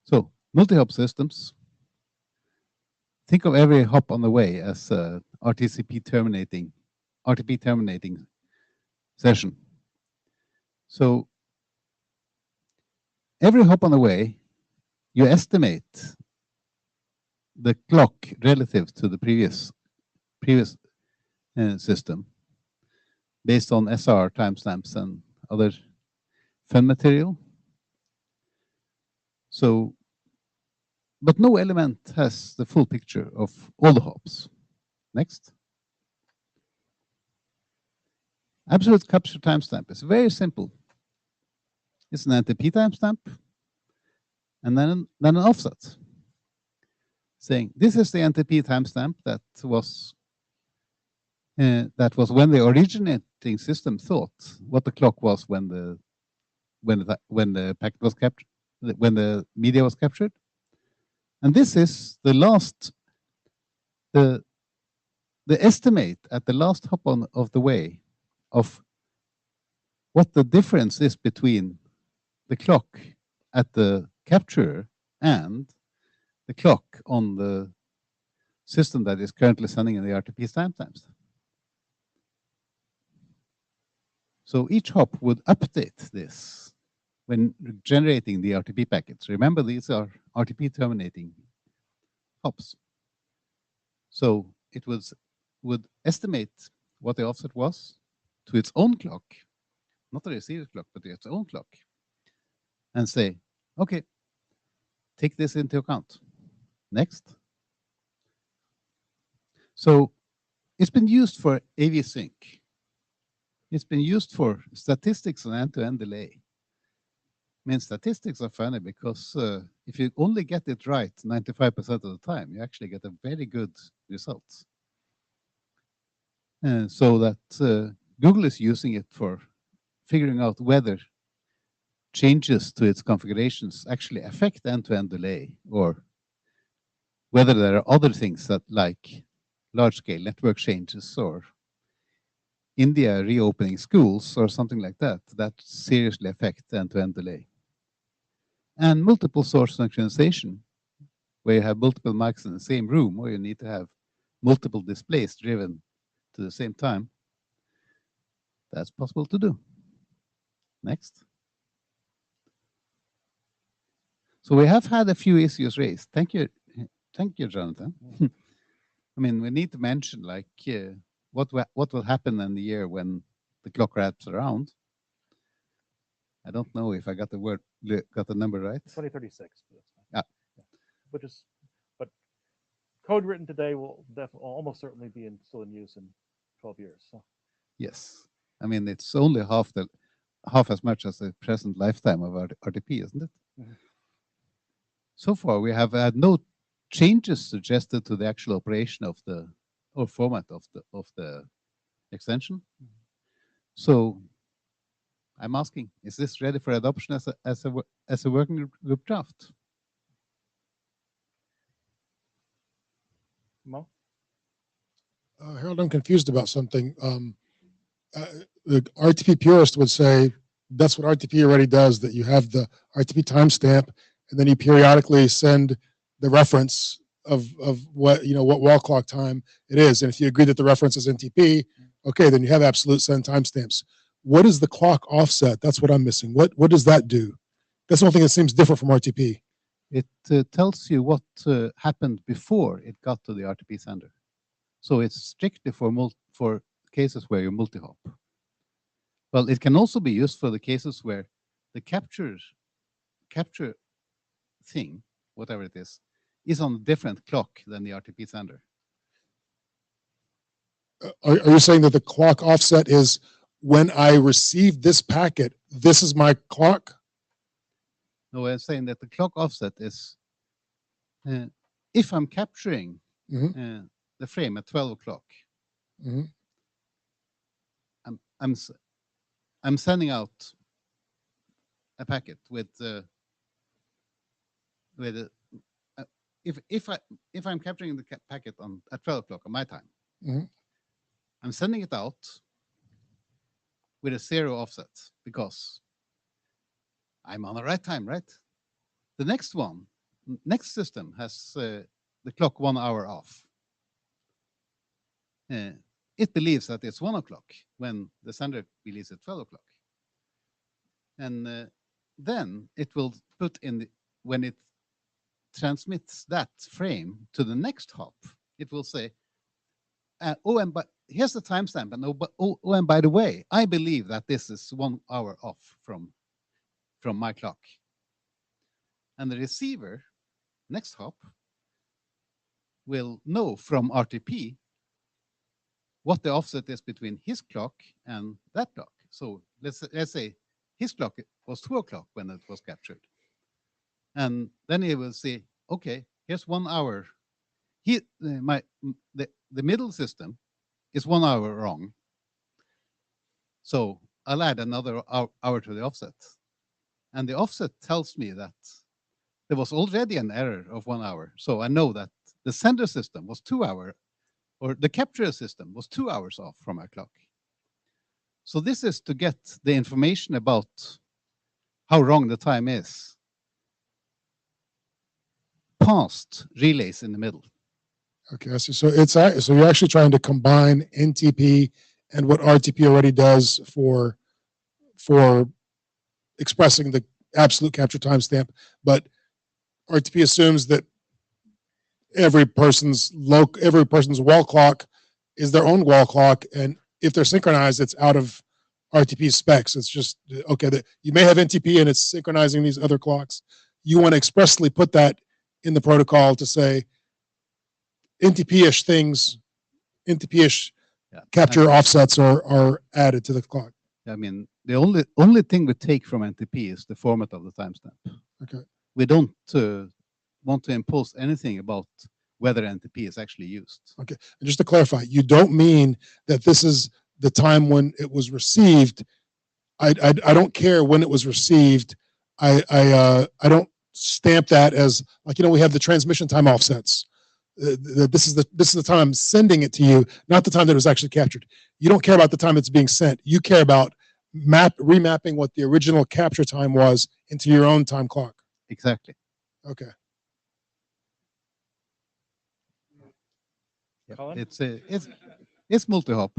So multi-hop systems. Think of every hop on the way as a RTP terminating session. So every hop on the way, you estimate the clock relative to the previous system based on SR timestamps and other fun material. So, but no element has the full picture of all the hops. Next. Absolute capture timestamp is very simple. It's an NTP timestamp and then an offset, saying this is the NTP timestamp that was when the originating system thought what the clock was when the packet was captured, when the media was captured, and this is the last the estimate at the last hop of the way of what the difference is between the clock at the capturer and the clock on the system that is currently sending in the RTP timestamps. So each hop would update this when generating the RTP packets. Remember, these are RTP terminating hops. So it would estimate what the offset was to its own clock, not the receiver clock, but its own clock, and say, okay, take this into account. Next. So it's been used for AV sync. It's been used for statistics and end-to-end delay. I mean, statistics are funny because if you only get it right 95% of the time, you actually get a very good result. So that Google is using it for figuring out whether changes to its configurations actually affect end-to-end delay, or whether there are other things that, like large-scale network changes or India reopening schools or something like that, that seriously affect end-to-end delay. And multiple source synchronization, where you have multiple mics in the same room, or you need to have multiple displays driven to the same time, that's possible to do. Next. So we have had a few issues raised. Thank you, Jonathan. I mean, we need to mention like what will happen in the year when the clock wraps around. I don't know if I got the number right. 2036. Yeah. But code written today will almost certainly be still in use in 12 years. So. Yes. I mean, it's only half as much as the present lifetime of RTP, isn't it? Mm-hmm. So far, we have had no changes suggested to the actual operation of the format of the extension. Mm-hmm. So I'm asking, is this ready for adoption as a working group draft? Mo? Harold, I'm confused about something. The RTP purist would say that's what RTP already does, that you have the RTP timestamp, and then you periodically send the reference of what wall clock time it is. And if you agree that the reference is NTP, okay, then you have absolute send timestamps. What is the clock offset? That's what I'm missing. What does that do? That's one thing that seems different from RTP. It tells you what happened before it got to the RTP sender. So it's strictly for cases where you multi-hop. Well, it can also be used for the cases where the capture thing, whatever it is on a different clock than the RTP sender. Are you saying that the clock offset is when I receive this packet, this is my clock? No, I'm saying that the clock offset is if I'm capturing the frame at 12 o'clock, I'm sending out a packet with if I'm capturing the packet at 12 o'clock on my time, I'm sending it out with a 0 offset because I'm on the right time, right? The next system has the clock 1 hour off. It believes that it's 1 o'clock when the sender believes it's 12 o'clock. And then it will put in, when it transmits that frame to the next hop, it will say, but here's the timestamp, and by the way, I believe that this is 1 hour off from my clock. And the receiver, next hop, will know from RTP what the offset is between his clock and that clock. So let's say his clock was 2 o'clock when it was captured. And then he will say, okay, here's 1 hour. The middle system is 1 hour wrong. So I'll add another hour to the offset. And the offset tells me that there was already an error of 1 hour. So I know that the sender system was 2 hours, or the capture system was 2 hours off from our clock. So this is to get the information about how wrong the time is past relays in the middle. Okay, I see. So you're actually trying to combine NTP and what RTP already does for expressing the absolute capture timestamp, but RTP assumes that every person's wall clock is their own wall clock, and if they're synchronized, it's out of RTP specs. It's just okay that you may have NTP and it's synchronizing these other clocks. You want to expressly put that in the protocol to say NTP-ish things, NTP-ish Yeah. capture offsets are added to the clock. I mean, the only thing we take from NTP is the format of the timestamp. Okay. We don't want to impose anything about whether NTP is actually used. Okay. And just to clarify, you don't mean that this is the time when it was received. I don't care when it was received. I don't stamp that as like, we have the transmission time offsets. This is the time I'm sending it to you, not the time that it was actually captured. You don't care about the time it's being sent. You care about remapping what the original capture time was into your own time clock. Exactly. Okay. Yeah. Colin? It's multi-hop.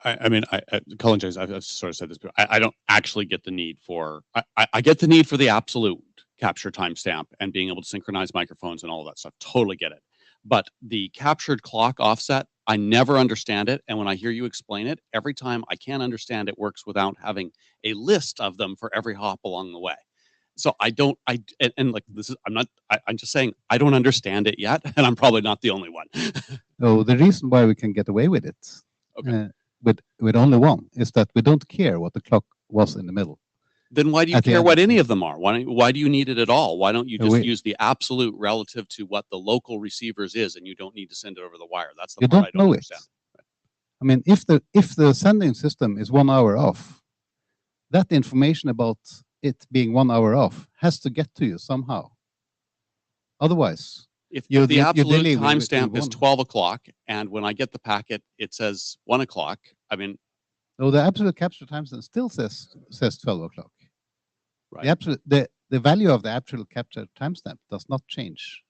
I mean, Colin James, I've sort of said this, but I don't actually get the need for, I get the need for the absolute capture timestamp and being able to synchronize microphones and all of that stuff. Totally get it. But the captured clock offset, I never understand it. And when I hear you explain it, every time I can't understand it works without having a list of them for every hop along the way. So and like this is, I'm just saying, I don't understand it yet. And I'm probably not the only one. So the reason why we can get away with it Okay. with only one is that we don't care what the clock was in the middle. Then why do you At the care end what of any it. of them are? Why do you need it at all? Why don't you No, just use the absolute relative to what the local receivers is, and you don't need to send it over the wire? That's the You part I don't know it. understand. I mean, if the sending system is 1 hour off, that information about it being 1 hour off has to get to you somehow. Otherwise, If You- the you absolute delay will timestamp is one. 12 o'clock, and when I get the packet, it says 1 o'clock, I mean, no, the absolute capture timestamp still says 12 o'clock. right. The value of the absolute capture timestamp does not change.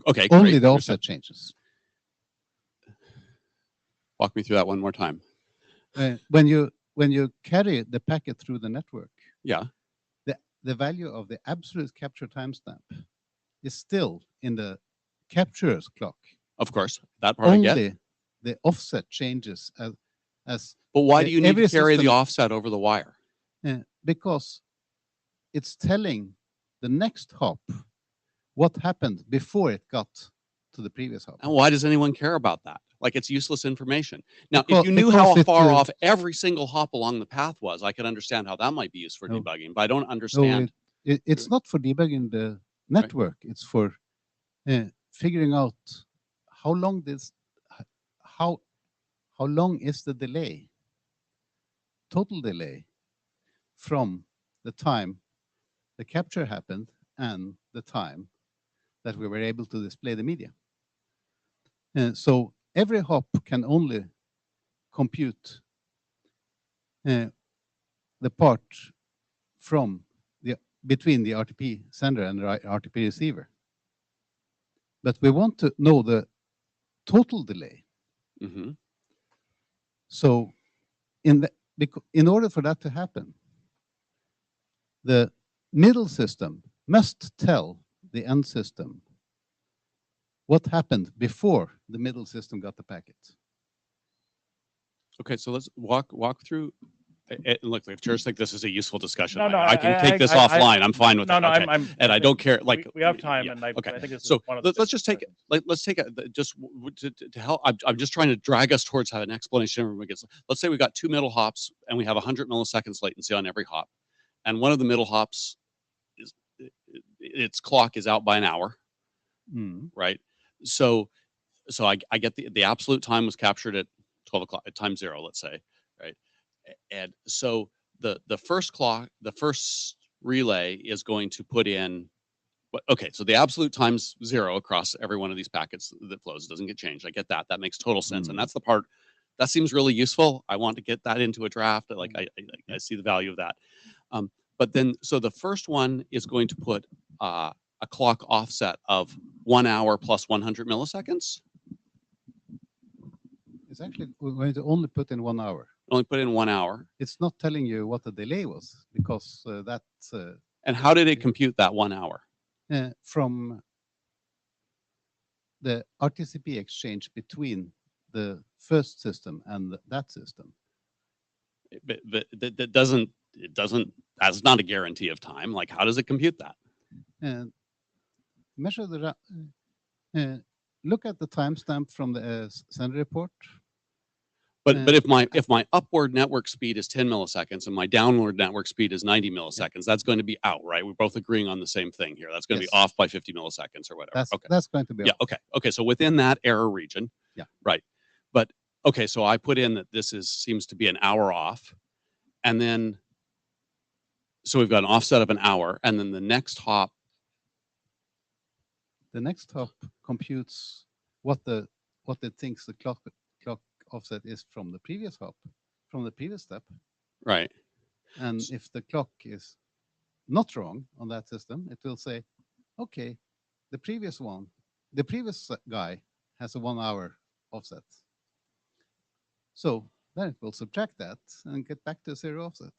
Okay, Only great, the understood. offset changes. Walk me through that one more time. When you carry the packet through the network, Yeah, the value of the absolute capture timestamp is still in the capturer's clock. of course, that part I get. Only the offset changes as But why do you need every to carry the system- offset over the wire? because it's telling the next hop what happened before it got to the previous hop. And why does anyone care about that? Like, it's useless information. Now, Because- if you knew how because if far you- off every single hop along the path was, I could understand how that might be used for No. debugging, but I don't No, understand. it's not for debugging the network. It's for figuring out how long how long is the delay, total delay, from the time the capture happened and the time that we were able to display the media. So every hop can only compute the part from between the RTP sender and the RTP receiver. But we want to know the total delay. hmm So in order for that to happen, the middle system must tell the end system what happened before the middle system got the packet. Okay, so let's walk through. Look, if chairs think this is a useful discussion, No, no, I can take this I- offline. I'm fine with No, that. no, Okay. and I don't care. Like, we have time, yeah, and I okay. think this is So one of the let's just take it. Let's take it just to help. I'm just trying to drag us towards an explanation. Everyone gets. Let's say we got 2 middle hops and we have 100 milliseconds latency on every hop, and one of the middle hops is its clock is out by an hour, right? So I get the absolute time was captured at 12 o'clock at time 0, let's say, right? And so the first relay is going to put in, okay, so the absolute time's 0 across every one of these packets that flows. It doesn't get changed. I get that. That makes total sense. And that's the part that seems really useful. I want to get that into a draft. Like I see the value of that. But then, so the first one is going to put a clock offset of 1 hour plus 100 milliseconds. It's actually going to only put in 1 hour. Only put in 1 hour. It's not telling you what the delay was because that's And how did it compute that 1 hour? from the RTCP exchange between the first system and that system. But that doesn't, that's not a guarantee of time. Like, how does it compute that? And measure the look at the timestamp from the sender report. But if my upward network speed is 10 milliseconds and my downward network speed is 90 milliseconds, that's going to be out, right? We're both agreeing on the same thing here. That's going to be off by 50 milliseconds or whatever. That's going to be off. Okay. So within that error region. Yeah. Right. But okay, so I put in that this seems to be an hour off. And then so we've got an offset of an hour, and then the next hop computes what it thinks the clock offset is from the previous hop, from the previous step. Right. And if the clock is not wrong on that system, it will say, okay, the previous guy has a 1 hour offset. So then it will subtract that and get back to 0 offset.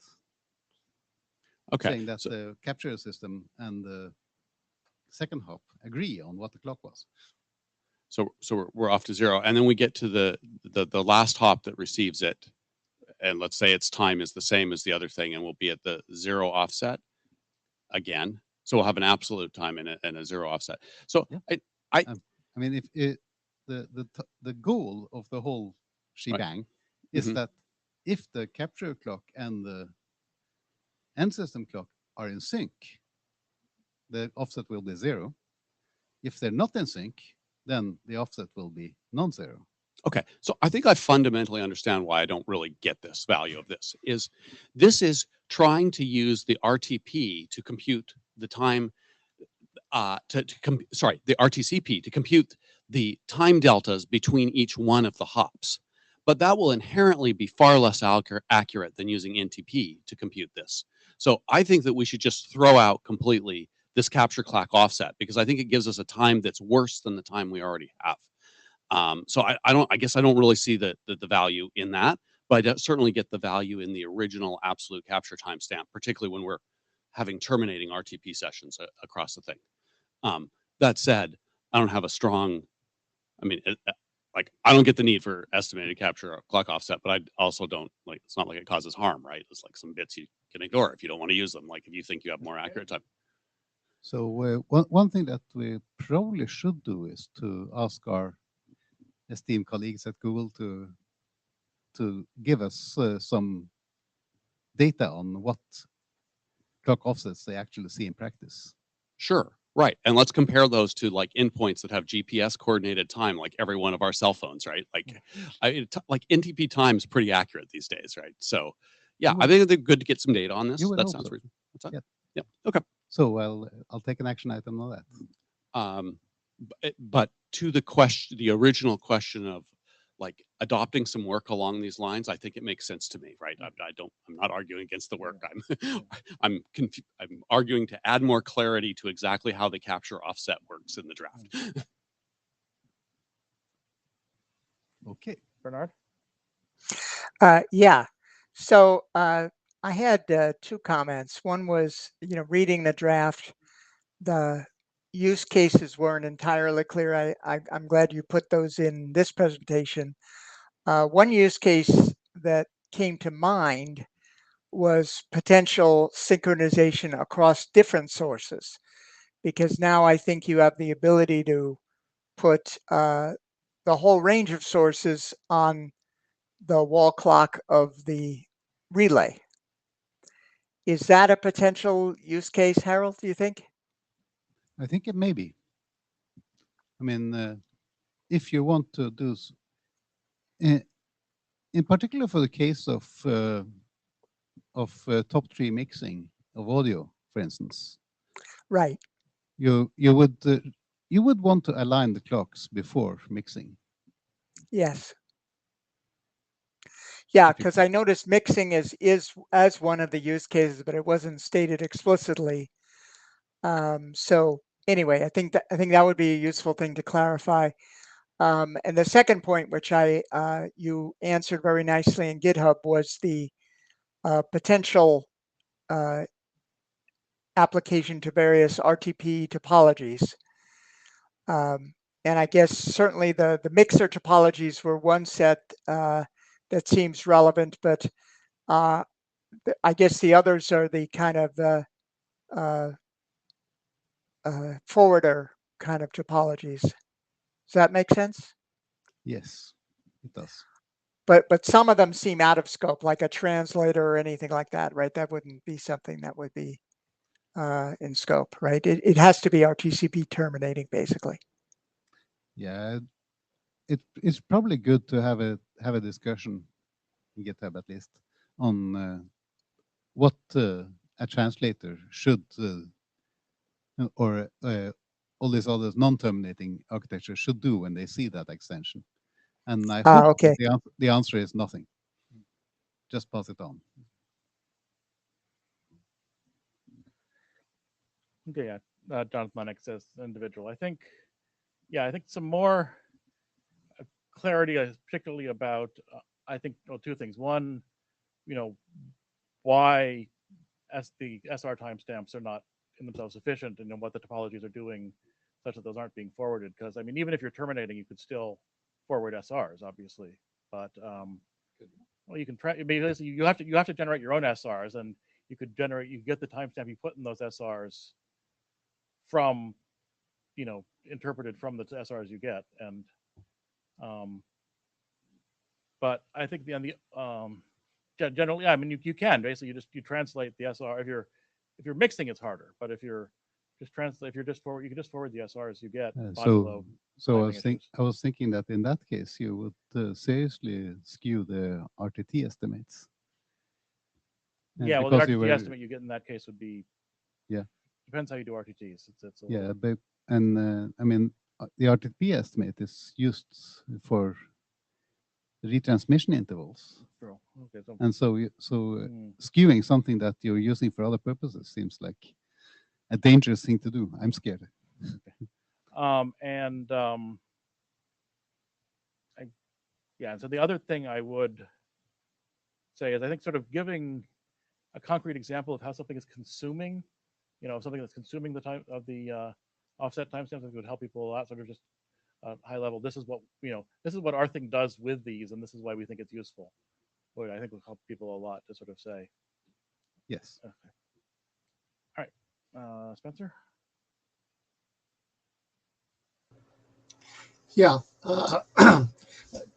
Okay. Saying that the capture system and the second hop agree on what the clock was. So we're off to 0, and then we get to the last hop that receives it, and let's say its time is the same as the other thing, and we'll be at the 0 offset again. So we'll have an absolute time and a 0 offset. So yeah. I mean, if the goal of the whole shebang is that if the capture clock and the end system clock are in sync, the offset will be 0. If they're not in sync, then the offset will be non-zero. Okay, so I think I fundamentally understand why I don't really get this value of this. This is trying to use the RTP to compute the time, the RTCP to compute the time deltas between each one of the hops. But that will inherently be far less accurate than using NTP to compute this. So I think that we should just throw out completely this capture clock offset, because I think it gives us a time that's worse than the time we already have. So I guess I don't really see the value in that, but I certainly get the value in the original absolute capture timestamp, particularly when we're having terminating RTP sessions across the thing. That said, I don't have a strong, I mean, I don't get the need for estimated capture clock offset, but I also don't, it's not like it causes harm, right? It's like some bits you can ignore if you don't want to use them, like if you think you have more accurate time. So one thing that we probably should do is to ask our esteemed colleagues at Google to give us some data on what clock offsets they actually see in practice. Sure, right. And let's compare those to like endpoints that have GPS coordinated time, like every one of our cell phones, right? Like, like NTP time is pretty accurate these days, right? So yeah, I think it's good to get some data on this. That sounds reasonable. What's that? Yeah. Okay. So I'll take an action item on that. But to the question, the original question of like adopting some work along these lines, I think it makes sense to me, right? I'm not arguing against the work. I'm arguing to add more clarity to exactly how the capture offset works in the draft. Okay, Bernard. Yeah. So I had 2 comments. One was, reading the draft, the use cases weren't entirely clear. I'm glad you put those in this presentation. One use case that came to mind was potential synchronization across different sources, because now I think you have the ability to put the whole range of sources on the wall clock of the relay. Is that a potential use case, Harold, do you think? I think it may be. I mean, if you want to do, in particular for the case of top tree mixing of audio, for instance. Right. You would want to align the clocks before mixing. Yes. Yeah, because I noticed mixing is as one of the use cases, but it wasn't stated explicitly. So anyway, I think that would be a useful thing to clarify. And the second point, which you answered very nicely in GitHub, was the potential application to various RTP topologies. And I guess certainly the mixer topologies were one set that seems relevant, but I guess the others are the kind of forwarder kind of topologies. Does that make sense? Yes, it does. But some of them seem out of scope, like a translator or anything like that, right? That wouldn't be something that would be in scope, right? It has to be RTCP terminating, basically. Yeah, it's probably good to have a discussion in GitHub at least on what a translator should or all these other non-terminating architecture should do when they see that extension. And I hope Okay. the answer is nothing. Just pass it on. Okay, yeah. Jonathan Lennox says individual. I think some more clarity, particularly about, I think, well, two things. One, why the SR timestamps are not in themselves sufficient, and what the topologies are doing such that those aren't being forwarded. Because I mean, even if you're terminating, you could still forward SRs, obviously. But well, you can try. Basically, you have to generate your own SRs, and you get the timestamp you put in those SRs from, interpreted from the SRs you get. And but I think generally, I mean, you can basically you translate the SR. If you're mixing, it's harder. But if you're just translate, you can just forward the SRs you get. So I was thinking that in that case you would seriously skew the RTT estimates. Yeah, well, the RTT estimate you get in that case would be, depends how you do RTTs. But I mean, the RTP estimate is used for retransmission intervals. True. Okay, and so skewing something that you're using for other purposes seems like a dangerous thing to do. I'm scared. And so the other thing I would say is I think sort of giving a concrete example of how something is consuming, something that's consuming the time of the offset timestamps, I think would help people a lot. Sort of just high level. This is what our thing does with these, and this is why we think it's useful. Boy, I think will help people a lot to sort of say. Yes. Okay. All right, Spencer. Yeah.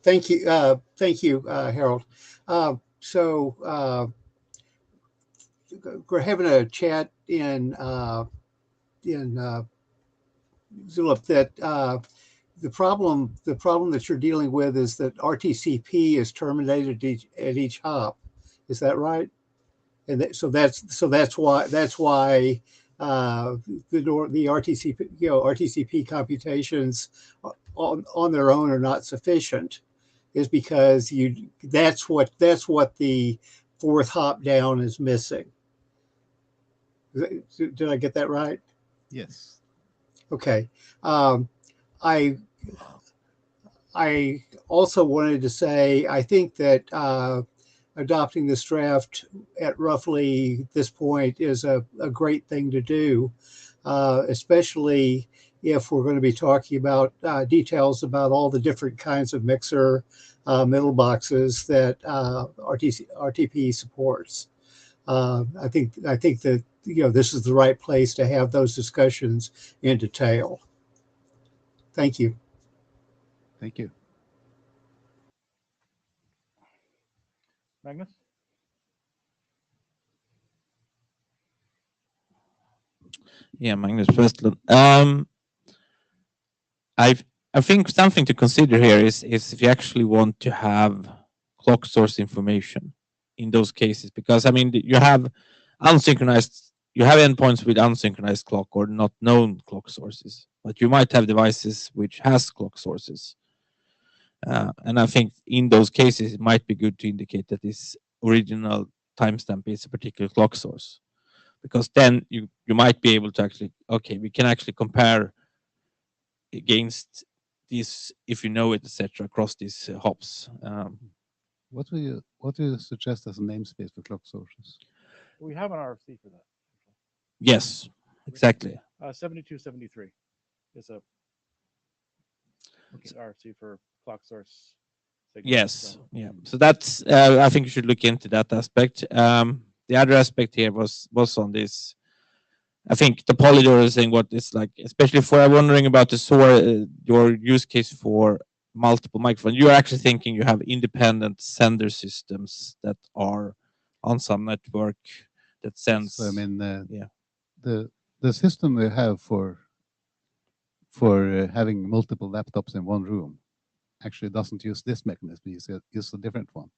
Thank you, Harold. So we're having a chat in Zulip that the problem that you're dealing with is that RTCP is terminated at each hop. Is that right? And so that's why the RTCP RTCP computations on their own are not sufficient, is because that's what the fourth hop down is missing. Did I get that right? Yes. Okay. I also wanted to say I think that adopting this draft at roughly this point is a great thing to do, especially if we're going to be talking about details about all the different kinds of mixer middle boxes that RTP supports. I think that this is the right place to have those discussions in detail. Thank you. Thank you. Magnus? Yeah, Magnus Westlund. I think something to consider here is if you actually want to have clock source information in those cases, because I mean you have endpoints with unsynchronized clock or not known clock sources, but you might have devices which has clock sources. And I think in those cases, it might be good to indicate that this original timestamp is a particular clock source, because then you might be able to actually, we can actually compare against this, if you know it, etc., across these hops. What do you suggest as a namespace for clock sources? We have an RFC for that. Yes, exactly. 7273 is a RC for clock source signals. Yes, So, yeah. So that's I think you should look into that aspect. The other aspect here was on this. I think the Polydor is saying what is like, especially for wondering about the your use case for multiple microphones. You are actually thinking you have independent sender systems that are on some network that sends. So, I mean, yeah. The system we have for having multiple laptops in one room actually doesn't use this mechanism. You use a different one.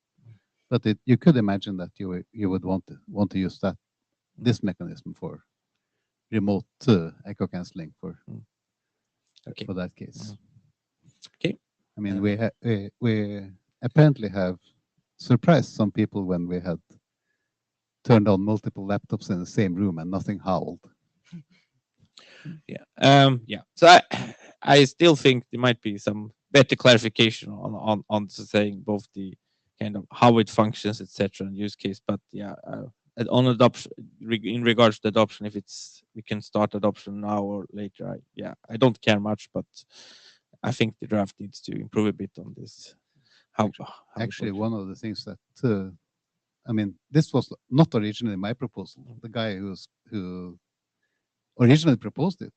But you could imagine that you would want to use this mechanism for remote echo cancelling for that case. Okay. I mean, we apparently have surprised some people when we had turned on multiple laptops in the same room and nothing howled. Yeah. Yeah. So I still think there might be some better clarification on saying both the kind of how it functions, etc., and use case. But yeah, on adoption, in regards to adoption, if we can start adoption now or later, I don't care much, but I think the draft needs to improve a bit on this. Actually, one of the things that I mean, this was not originally my proposal. The guy who originally proposed it,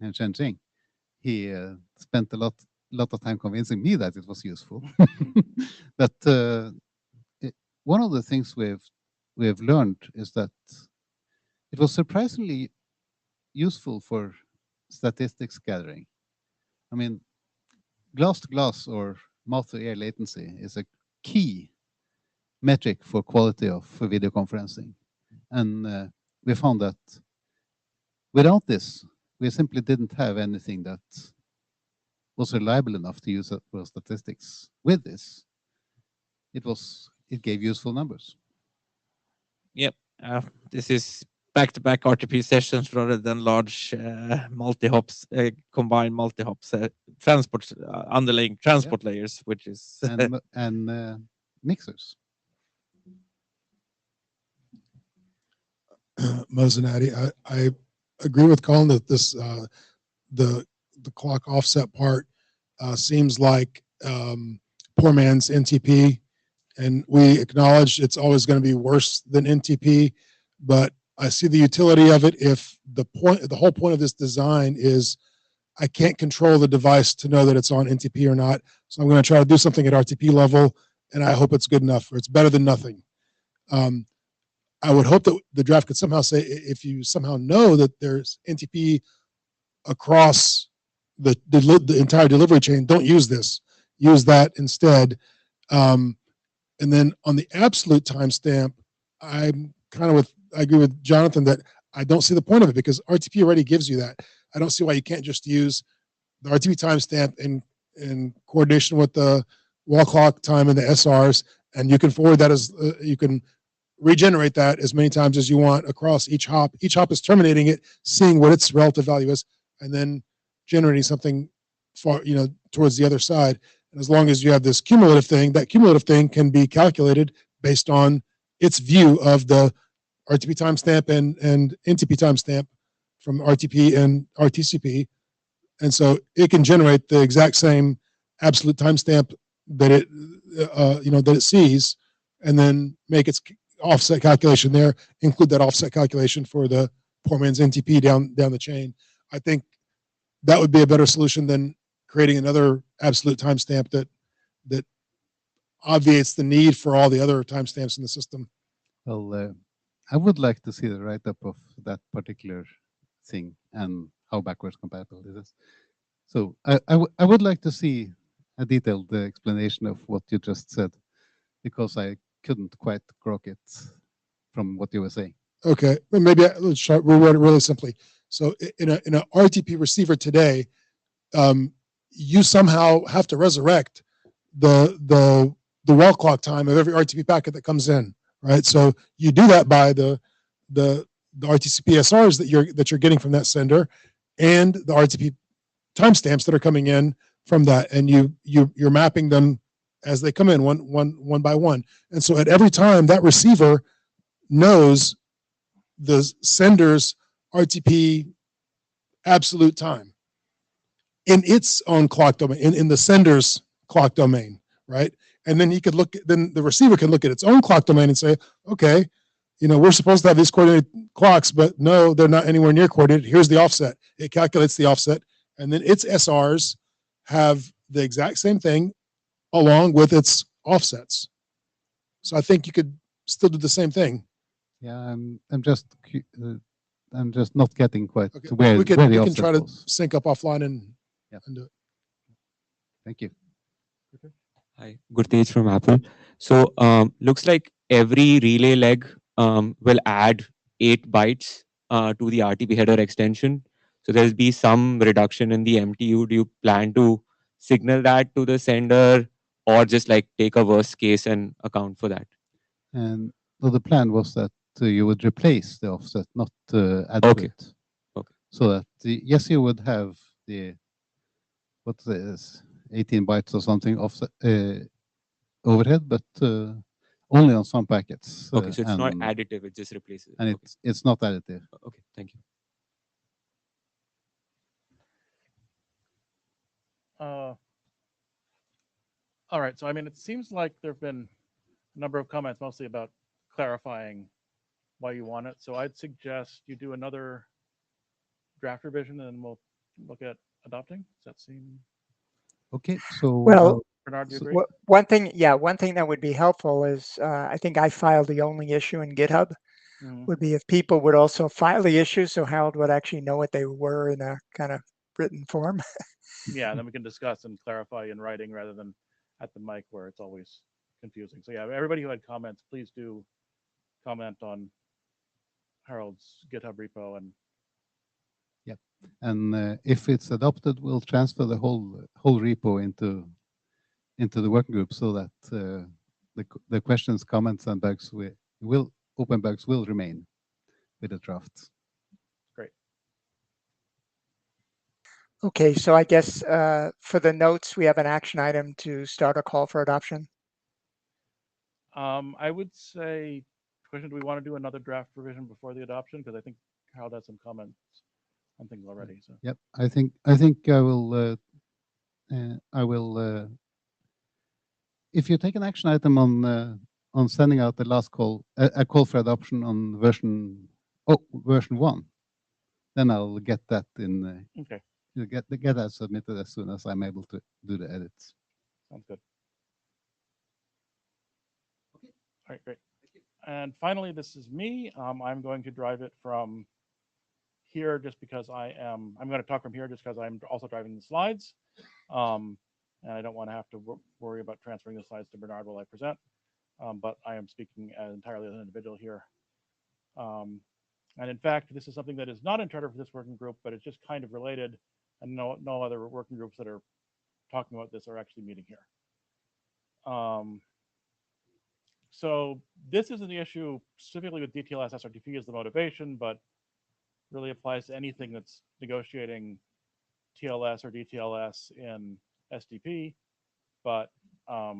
in Shenzhen, he spent a lot of time convincing me that it was useful. But one of the things we've learned is that it was surprisingly useful for statistics gathering. I mean, glass to glass or mouth to ear latency is a key metric for quality of video conferencing. And we found that without this, we simply didn't have anything that was reliable enough to use for statistics. With this, it gave useful numbers. Yep. This is back-to-back RTP sessions rather than large multi-hops, combined multi-hops, underlying transport layers, which is and mixers. Mosinati, I agree with Colin that this the clock offset part seems like poor man's NTP, and we acknowledge it's always going to be worse than NTP, but I see the utility of it if the whole point of this design is I can't control the device to know that it's on NTP or not, so I'm going to try to do something at RTP level, and I hope it's good enough or it's better than nothing. I would hope that the draft could somehow say if you somehow know that there's NTP across the entire delivery chain, don't use this. Use that instead. And then on the absolute timestamp, I agree with Jonathan that I don't see the point of it because RTP already gives you that. I don't see why you can't just use the RTP timestamp in coordination with the wall clock time and the SRs, and you can forward that as you can regenerate that as many times as you want across each hop. Each hop is terminating it, seeing what its relative value is, and then generating something far, towards the other side. And as long as you have this cumulative thing, that cumulative thing can be calculated based on its view of the RTP timestamp and NTP timestamp from RTP and RTCP. And so it can generate the exact same absolute timestamp that it sees, and then make its offset calculation there, include that offset calculation for the poor man's NTP down the chain. I think that would be a better solution than creating another absolute timestamp that obviates the need for all the other timestamps in the system. Well, I would like to see the write-up of that particular thing and how backwards compatible it is. So I would like to see a detailed explanation of what you just said, because I couldn't quite grok it from what you were saying. Okay, maybe let's try reword it really simply. So in a RTP receiver today, you somehow have to resurrect the wall clock time of every RTP packet that comes in, right? So you do that by the RTCP SRs that you're getting from that sender, and the RTP timestamps that are coming in from that, and you're mapping them as they come in one by one. And so at every time that receiver knows the sender's RTP absolute time. in its own clock domain, in the sender's clock domain, right? And then then the receiver can look at its own clock domain and say, okay, we're supposed to have these coordinated clocks, but no, they're not anywhere near coordinated. Here's the offset. It calculates the offset, and then its SRs have the exact same thing along with its offsets. So I think you could still do the same thing. Yeah, I'm just not getting quite Okay, where we the can offset try to was. sync up offline and do it. Thank you. Hi, Gurtej from Apple. So looks like every relay leg will add 8 bytes to the RTP header extension. So there'll be some reduction in the MTU. Do you plan to signal that to the sender, or just like take a worst case and account for that? And so the plan was that you would replace the offset, not add to Okay. it. Okay. So that yes, you would have the what's this 18 bytes or something offset overhead, but only on some packets. Okay, so it's not and additive; it just replaces. and Okay. it's not additive. Okay, thank you. All right. So, I mean, it seems like there have been a number of comments, mostly about clarifying why you want it. So I'd suggest you do another draft revision, and then we'll look at adopting. Does that seem? Okay. So Well, Bernard, do you so- agree? one thing that would be helpful is I think I filed the only issue in GitHub. Would be if people would also file the issues, so Harold would actually know what they were in a kind of written form. Yeah, and then we can discuss and clarify in writing rather than at the mic where it's always confusing. So yeah, everybody who had comments, please do comment on Harold's GitHub repo. and if it's adopted, we'll transfer the whole repo into the working group, so that the questions, comments, and bugs open bugs will remain with the draft. Great. Okay, so I guess for the notes, we have an action item to start a call for adoption. I would say, question, do we want to do another draft revision before the adoption? Because I think Harold had some comments on things already. So Yep, I think I will. If you take an action item on sending out the last call, a call for adoption on version 1, then I'll get that in. Okay, Get that submitted as soon as I'm able to do the edits. sounds good. Okay. All right, great. And finally, this is me. I'm going to drive it from here just because I'm going to talk from here just because I'm also driving the slides. And I don't want to have to worry about transferring the slides to Bernard while I present. But I am speaking entirely as an individual here. And in fact, this is something that is not in charter for this working group, but it's just kind of related, and no other working groups that are talking about this are actually meeting here. So this isn't the issue specifically with DTLS SRTP as the motivation, but really applies to anything that's negotiating TLS or DTLS in SDP. But I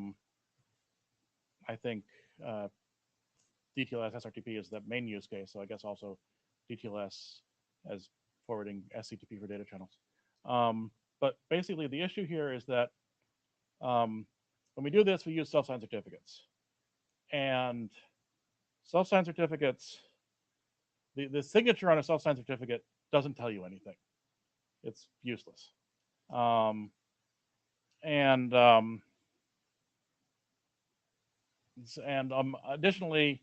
think DTLS SRTP is the main use case. So I guess also DTLS as forwarding SCTP for data channels. But basically the issue here is that when we do this, we use self-signed certificates. And self-signed certificates, the signature on a self-signed certificate doesn't tell you anything. It's useless. Additionally,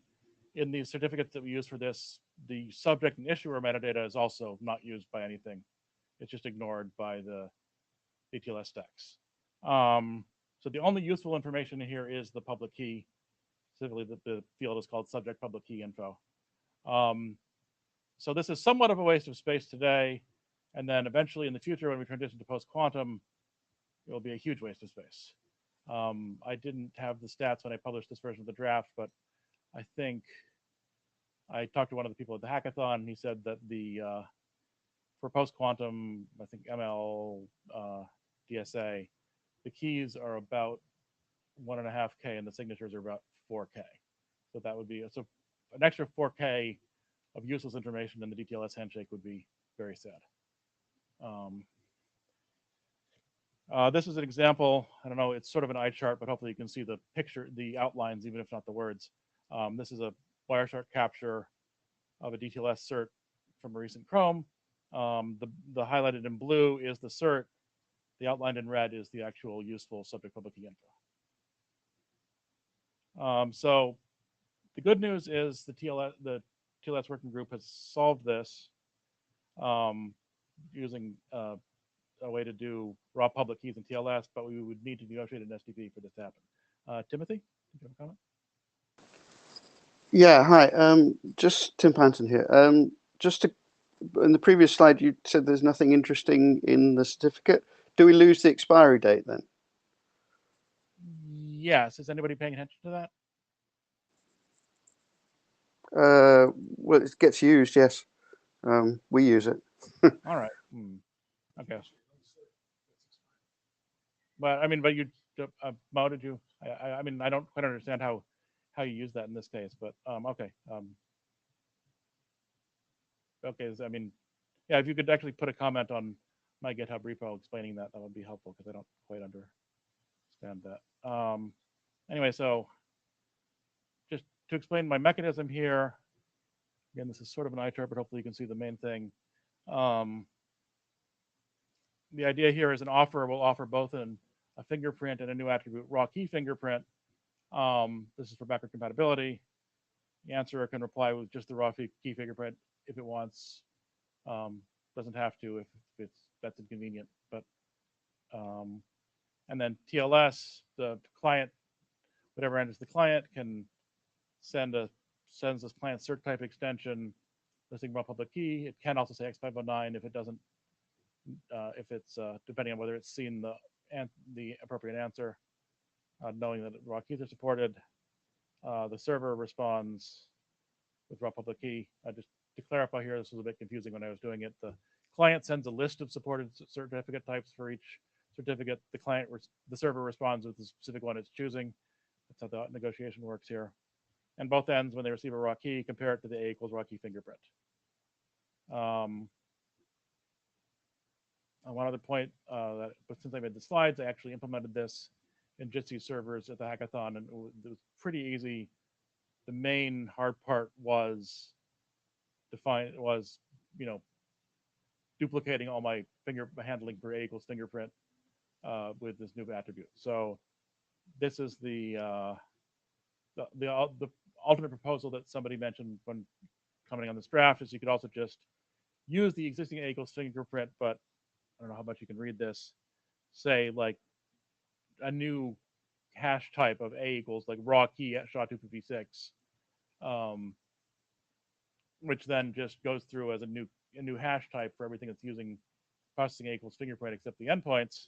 in these certificates that we use for this, the subject and issuer metadata is also not used by anything. It's just ignored by the DTLS stacks. So the only useful information here is the public key. Specifically, the field is called subject public key info. So this is somewhat of a waste of space today. And then eventually in the future, when we transition to post-quantum, it will be a huge waste of space. I didn't have the stats when I published this version of the draft, but I think I talked to one of the people at the hackathon, and he said that for post-quantum, I think ML DSA, the keys are about 1.5K and the signatures are about 4K. So that would be an extra 4K of useless information in the DTLS handshake would be very sad. This is an example. I don't know. It's sort of an eye chart, but hopefully you can see the picture, the outlines, even if not the words. This is a Wireshark capture of a DTLS cert from a recent Chrome. The highlighted in blue is the cert. The outlined in red is the actual useful subject public key info. So the good news is the TLS working group has solved this using a way to do raw public keys in TLS, but we would need to negotiate an SDP for this to happen. Timothy, do you have a comment? Yeah, hi. Just Tim Panton here. In the previous slide, you said there's nothing interesting in the certificate. Do we lose the expiry date then? Yes. Is anybody paying attention to that? Well, it gets used, yes. We use it. All right. I guess. But I mean, but you, Mo, did you? I mean, I don't quite understand how you use that in this case, but okay. Okay. I mean, yeah, if you could actually put a comment on my GitHub repo explaining that, that would be helpful because I don't quite understand that. Anyway, so just to explain my mechanism here, again, this is sort of an eye chart, but hopefully you can see the main thing. The idea here is an offer will offer both a fingerprint and a new attribute, raw key fingerprint. This is for backward compatibility. The answerer can reply with just the raw key fingerprint if it wants. Doesn't have to if that's inconvenient. But and then TLS, the client, whatever enters the client, can sends this client cert type extension listing raw public key. It can also say X509 if it doesn't, if it's depending on whether it's seen the appropriate answer, knowing that raw keys are supported. The server responds with raw public key. Just to clarify here, this was a bit confusing when I was doing it. The client sends a list of supported certificate types for each certificate. The server responds with the specific one it's choosing. That's how the negotiation works here. And both ends, when they receive a raw key, compare it to the A equals raw key fingerprint. One other point, but since I made the slides, I actually implemented this in Jitsi servers at the hackathon, and it was pretty easy. The main hard part was duplicating all my handling for A equals fingerprint with this new attribute. So this is the ultimate proposal that somebody mentioned when commenting on this draft is you could also just use the existing A equals fingerprint, but I don't know how much you can read this, say like a new hash type of A equals like raw key at SHA-256, which then just goes through as a new hash type for everything that's using processing A equals fingerprint except the endpoints.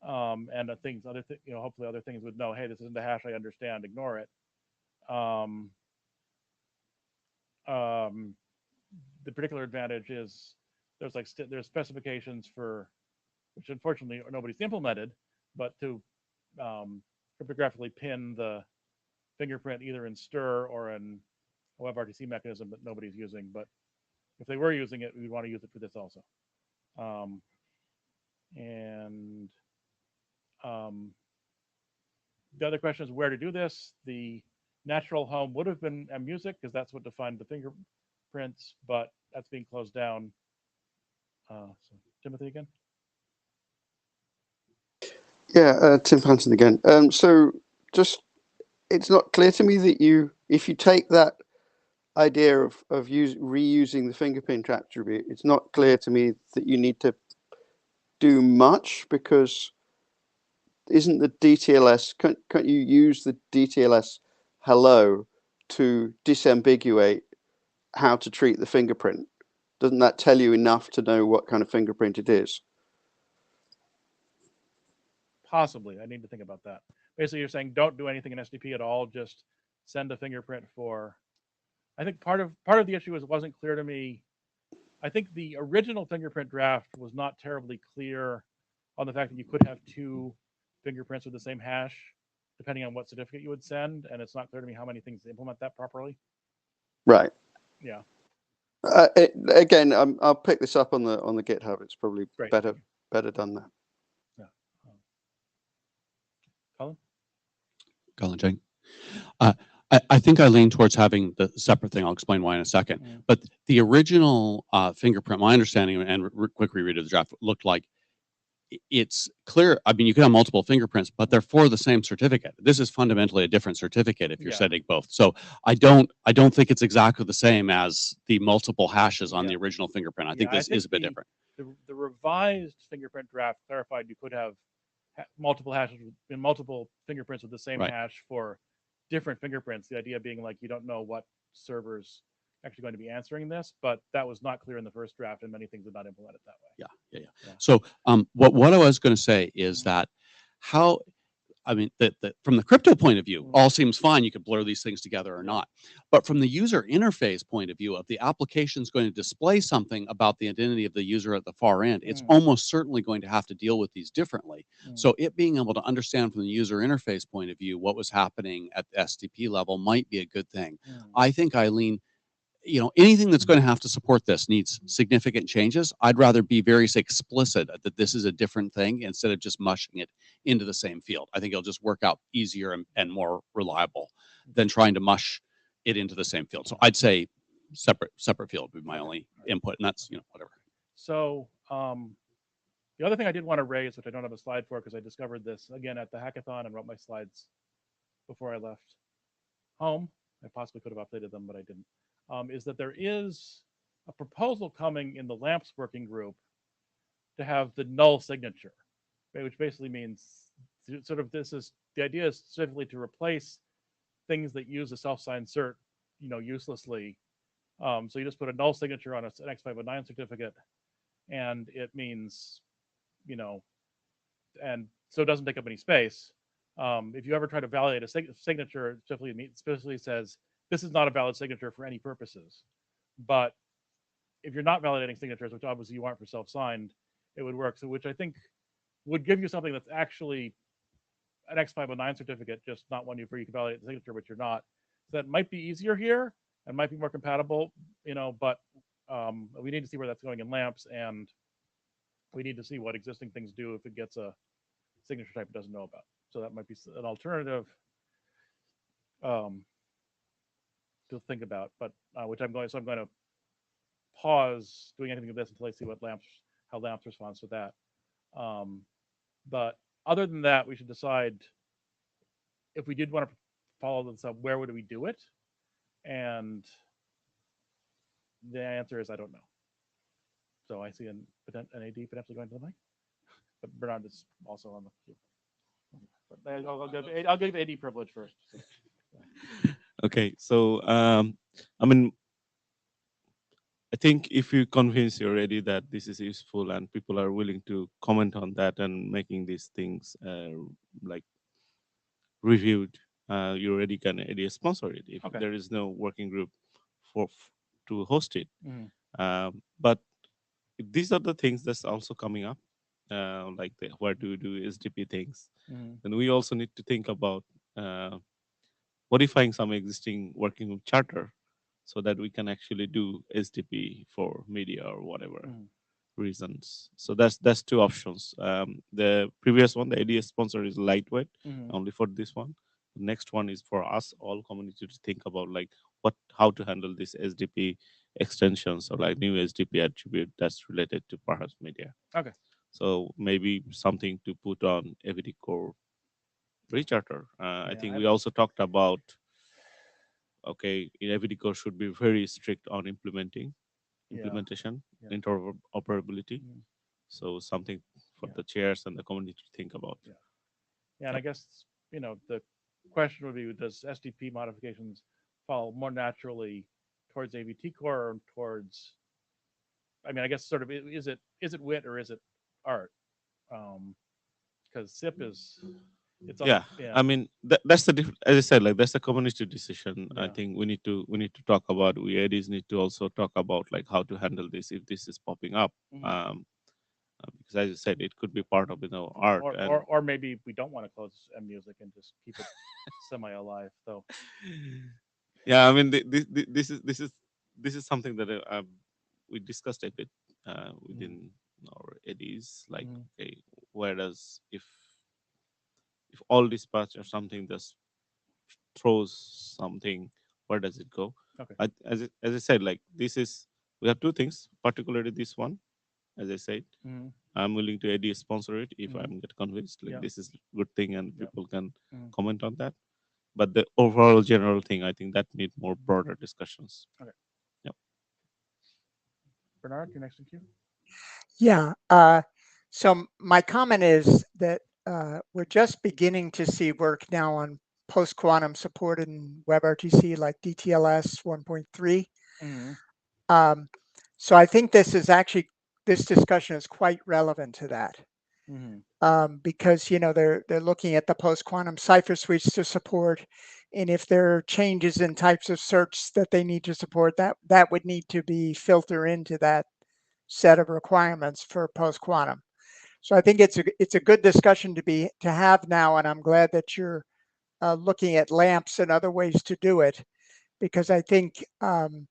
And hopefully other things would know, hey, this isn't a hash I understand, ignore it. The particular advantage is there's specifications for, which unfortunately nobody's implemented, but to cryptographically pin the fingerprint either in STIR or in a WebRTC mechanism that nobody's using. But if they were using it, we'd want to use it for this also. The other question is where to do this. The natural home would have been music because that's what defined the fingerprints, but that's being closed down. So Timothy again. Yeah, Tim Panton again. So just, it's not clear to me that if you take that idea of reusing the fingerprint attribute, it's not clear to me that you need to do much, because isn't the DTLS, can't you use the DTLS hello to disambiguate how to treat the fingerprint? Doesn't that tell you enough to know what kind of fingerprint it is? Possibly. I need to think about that. Basically, you're saying don't do anything in SDP at all, just send a fingerprint for. I think part of the issue is it wasn't clear to me. I think the original fingerprint draft was not terribly clear on the fact that you could have two fingerprints with the same hash, depending on what certificate you would send, and it's not clear to me how many things to implement that properly. Right. Yeah. Again, I'll pick this up on the GitHub. It's probably Great. better done there. Yeah. Colin Chang. I think I lean towards having the separate thing. I'll explain why in a second. Mm. But the original fingerprint, my understanding and quick reread of the draft looked like it's clear. I mean, you can have multiple fingerprints, but they're for the same certificate. This is fundamentally a different certificate if you're Yeah. setting both. So I don't think it's exactly the same as the multiple hashes on Yeah. the original fingerprint. I Yeah, think I this is think a bit different. The revised fingerprint draft clarified you could have multiple hashes in multiple fingerprints with the same Right. hash for different fingerprints. The idea being like you don't know what server's actually going to be answering this, but that was not clear in the first draft, and many things did not implement it that way. Yeah. Yeah. So what I was going to say is Mhm. that how. I mean, that from the crypto point of view, Mhm. all seems fine. You could blur these things together or Yeah. not. But from the user interface point of view, of the application's going to display something about the identity of the user at the far end, it's almost certainly going to have to deal with these differently. So it being able to understand from the user interface point of view what was happening at the SDP level might be a good thing. I think Eileen, anything that's going to have to support this needs significant changes. I'd rather be very explicit that this is a different thing instead of just mushing it into the same field. I think it'll just work out easier and more reliable than trying to mush it into the same field. So I'd say separate field would be my only input, and that's whatever. So the other thing I did want to raise, which I don't have a slide for because I discovered this again at the hackathon and wrote my slides before I left home. I possibly could have updated them, but I didn't. Is that there is a proposal coming in the LAMPS working group to have the null signature, which basically means sort of the idea is specifically to replace things that use a self-signed cert, uselessly. So you just put a null signature on an X509 certificate, and it means, and so it doesn't take up any space. If you ever try to validate a signature, it specifically says this is not a valid signature for any purposes. But if you're not validating signatures, which obviously you aren't for self-signed, it would work. So which I think would give you something that's actually an X509 certificate, just not one where you can validate the signature, which you're not. So that might be easier here and might be more compatible, but we need to see where that's going in LAMPS, and we need to see what existing things do if it gets a signature type it doesn't know about. So that might be an alternative to think about, but which I'm going to pause doing anything with this until I see how LAMPS responds to that. But other than that, we should decide if we did want to follow this up, where would we do it? And the answer is I don't know. So I see an AD potentially going to the mic, but Bernard is also on the queue. But I'll give AD privilege first. Okay, so I mean, I think if you convince you already that this is useful and people are willing to comment on that and making these things like reviewed, you already can already sponsor it if Okay. there is no working group to host it. Mhm. But these are the things that's also coming up, like where do we do SDP things, Mhm. and we also need to think about modifying some existing working group charter so that we can actually do SDP for media or whatever reasons. So that's two options. The previous one, the ADS sponsor, is lightweight only for this one. The next one is for us all community to think about like how to handle this SDP extensions or like new SDP attribute that's related to perhaps media. Okay. So maybe something to put on AVTCORE recharter. I think we also talked about, okay, AVTCORE should be very strict on implementation, interoperability. So something for the chairs and the community to think about. Yeah, and I guess the question would be: does SDP modifications fall more naturally towards AVTCORE or towards? I mean, I guess sort of is it wit or is it art? Because SIP is. I mean that's the as I said, like that's a community decision. Yeah. I think we need to talk about. We ADs need to also talk about like how to handle this if this is popping up. Because as you said, it could be part of art, or maybe we don't want to close M music and just keep it semi alive. So yeah, I mean this is something that we discussed a bit within our ADs. Like, okay, whereas if if all dispatch or something just throws something, where does it go? Okay. As I said, like this is, we have two things, particularly this one, as I said, Mhm. I'm willing to AD sponsor it if Mhm. I'm get convinced like Yeah. this is good thing and Yeah. people can Mhm. comment on that. But the overall general thing, I think that need more broader discussions. Bernard, you're next in queue. Yeah. So my comment is that we're just beginning to see work now on post-quantum support in WebRTC like DTLS 1.3. Mhm. So I think this discussion is quite relevant to that. Mhm. Because they're looking at the post-quantum cipher suites to support, and if there are changes in types of search that they need to support, that would need to be filtered into that set of requirements for post-quantum. So I think it's a good discussion to have now, and I'm glad that you're looking at lamps and other ways to do it, because I think an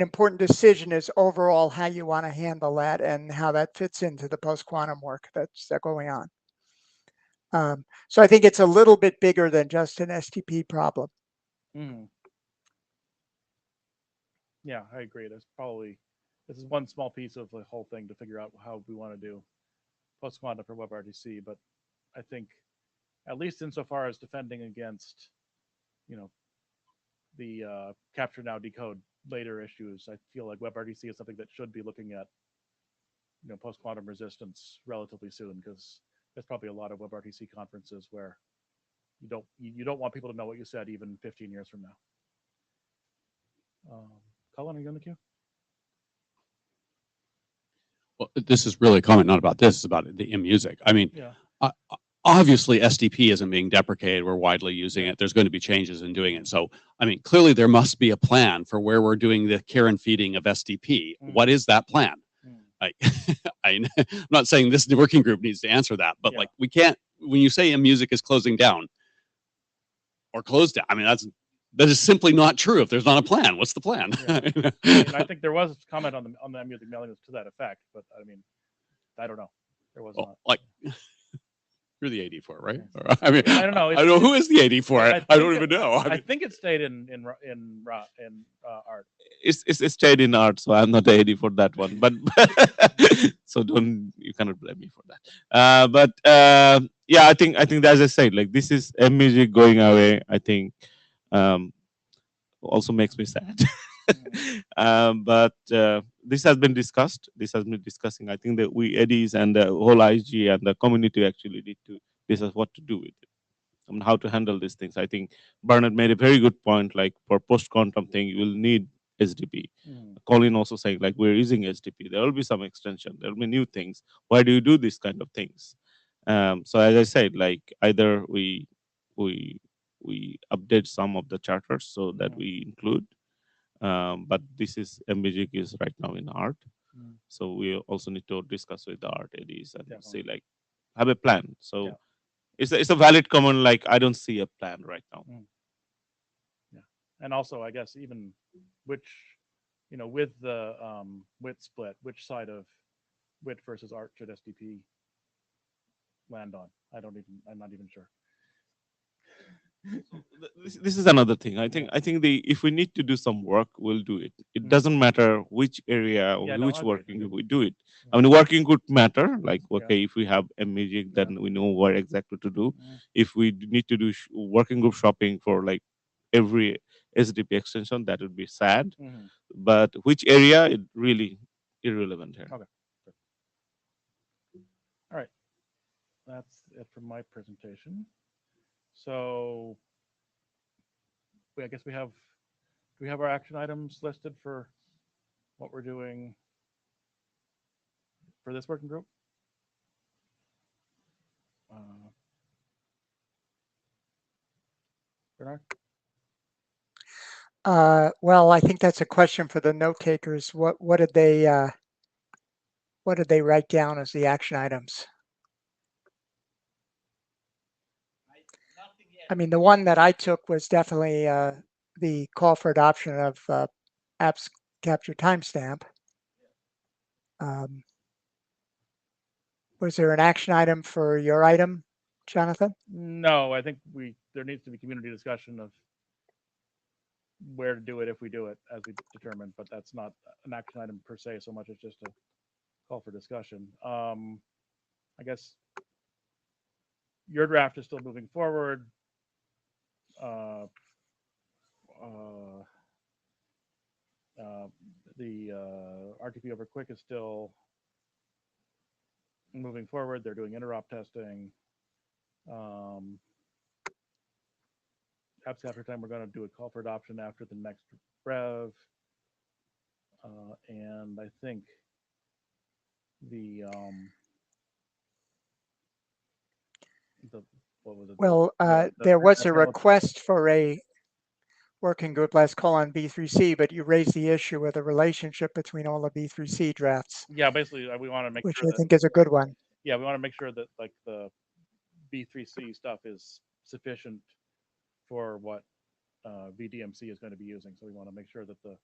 important decision is overall how you want to handle that and how that fits into the post-quantum work that's going on. So I think it's a little bit bigger than just an STP problem. Mhm. Yeah, I agree. This is one small piece of the whole thing to figure out how we want to do post-quantum for WebRTC. But I think, at least insofar as defending against, the capture now decode later issues, I feel like WebRTC is something that should be looking at, post-quantum resistance relatively soon, because there's probably a lot of WebRTC conferences where you don't want people to know what you said even 15 years from now. Colin, are you on the queue? Well, this is really a comment not about this, it's about the music. I mean, Yeah. obviously SDP isn't being deprecated. We're widely using it. There's going to be changes in doing it. So, I mean, clearly there must be a plan for where we're doing the care and feeding of SDP. What is that plan? I'm not saying this working group needs to answer that, but like we can't, when you say music is closing down or closed down, I mean, that is simply not true. If there's not a plan, what's the plan? And I think there was a comment on the music mailing to that effect, but I mean, I don't know. There was not. Like, you're the AD for it, right? Or, I mean, I don't know. I don't know who is the AD for it. I don't even know. I think it stayed in art. It's stayed in art, so I'm not AD for that one. But so you cannot blame me for that. Yeah, I think as I said, like this is music going away. I think also makes me sad. But this has been discussed. This has been discussing. I think that we ADs and the whole IG and the community actually need to discuss what to do with it and how to handle these things. I think Bernard made a very good point. Like for post-quantum thing, you will need SDP. Colin also saying like we're using SDP. There will be some extension. There will be new things. Why do you do this kind of things? So as I said, like either we update some of the charters so that we include. But this is MBGIC is right now in art. So we also need to discuss with the art ADs and say like have a plan. So it's a valid comment. Like I don't see a plan right now. Yeah, and also I guess even which, with the WIT split, which side of WIT versus art should SDP land on? I'm not even sure. This is another thing. I think if we need to do some work, we'll do it. It doesn't matter which area or which working group we do it. I mean, working could matter. Like okay, if we have a music, then we know what exactly to do. If we need to do working group shopping for like every SDP extension, that would be sad. But which area, it really irrelevant here. Okay. All right. That's it for my presentation. So I guess we have our action items listed for what we're doing for this working group. Bernard? Well, I think that's a question for the note takers. What did they write down as the action items? I mean, the one that I took was definitely the call for adoption of apps capture timestamp. Was there an action item for your item, Jonathan? No, I think there needs to be community discussion of where to do it if we do it as we determine, but that's not an action item per se so much as just a call for discussion. I guess your draft is still moving forward. The RTP over quick is still moving forward. They're doing interop testing. Apps after time, we're going to do a call for adoption after the next rev. And I think the what was it? Well, The there was a technical- request for a working group, let's call on B3C, but you raised the issue of the relationship between all the B3C drafts, Yeah, basically, we want to make which sure I that think is a good one. yeah, we want to make sure that like the B3C stuff is sufficient for what VDMC is going to be using. So we want to make sure that the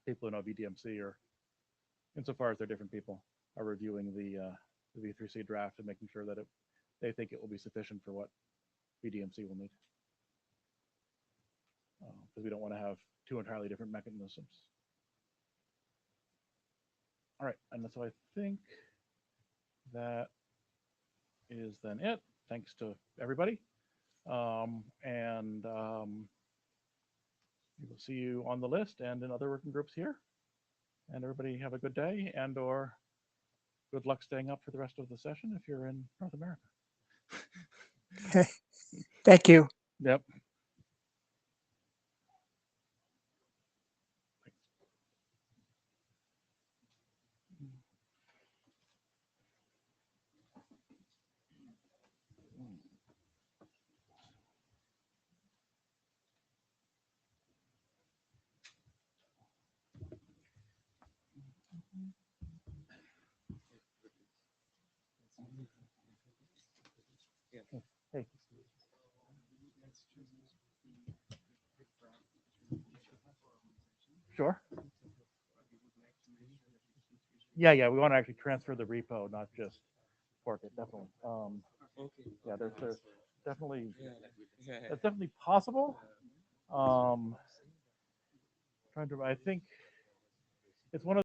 people who know VDMC are, insofar as they're different people, are reviewing the V3C draft and making sure that they think it will be sufficient for what VDMC will need. Because we don't want to have two entirely different mechanisms. All right, and so I think that is then it. Thanks to everybody. We will see you on the list and in other working groups here. And everybody have a good day and or good luck staying up for the rest of the session if you're in North America. Thank you. Yep. Hey. Sure. Yeah, we want to actually transfer the repo, not just fork it. Definitely. Yeah, there's definitely that's definitely possible. I think it's one of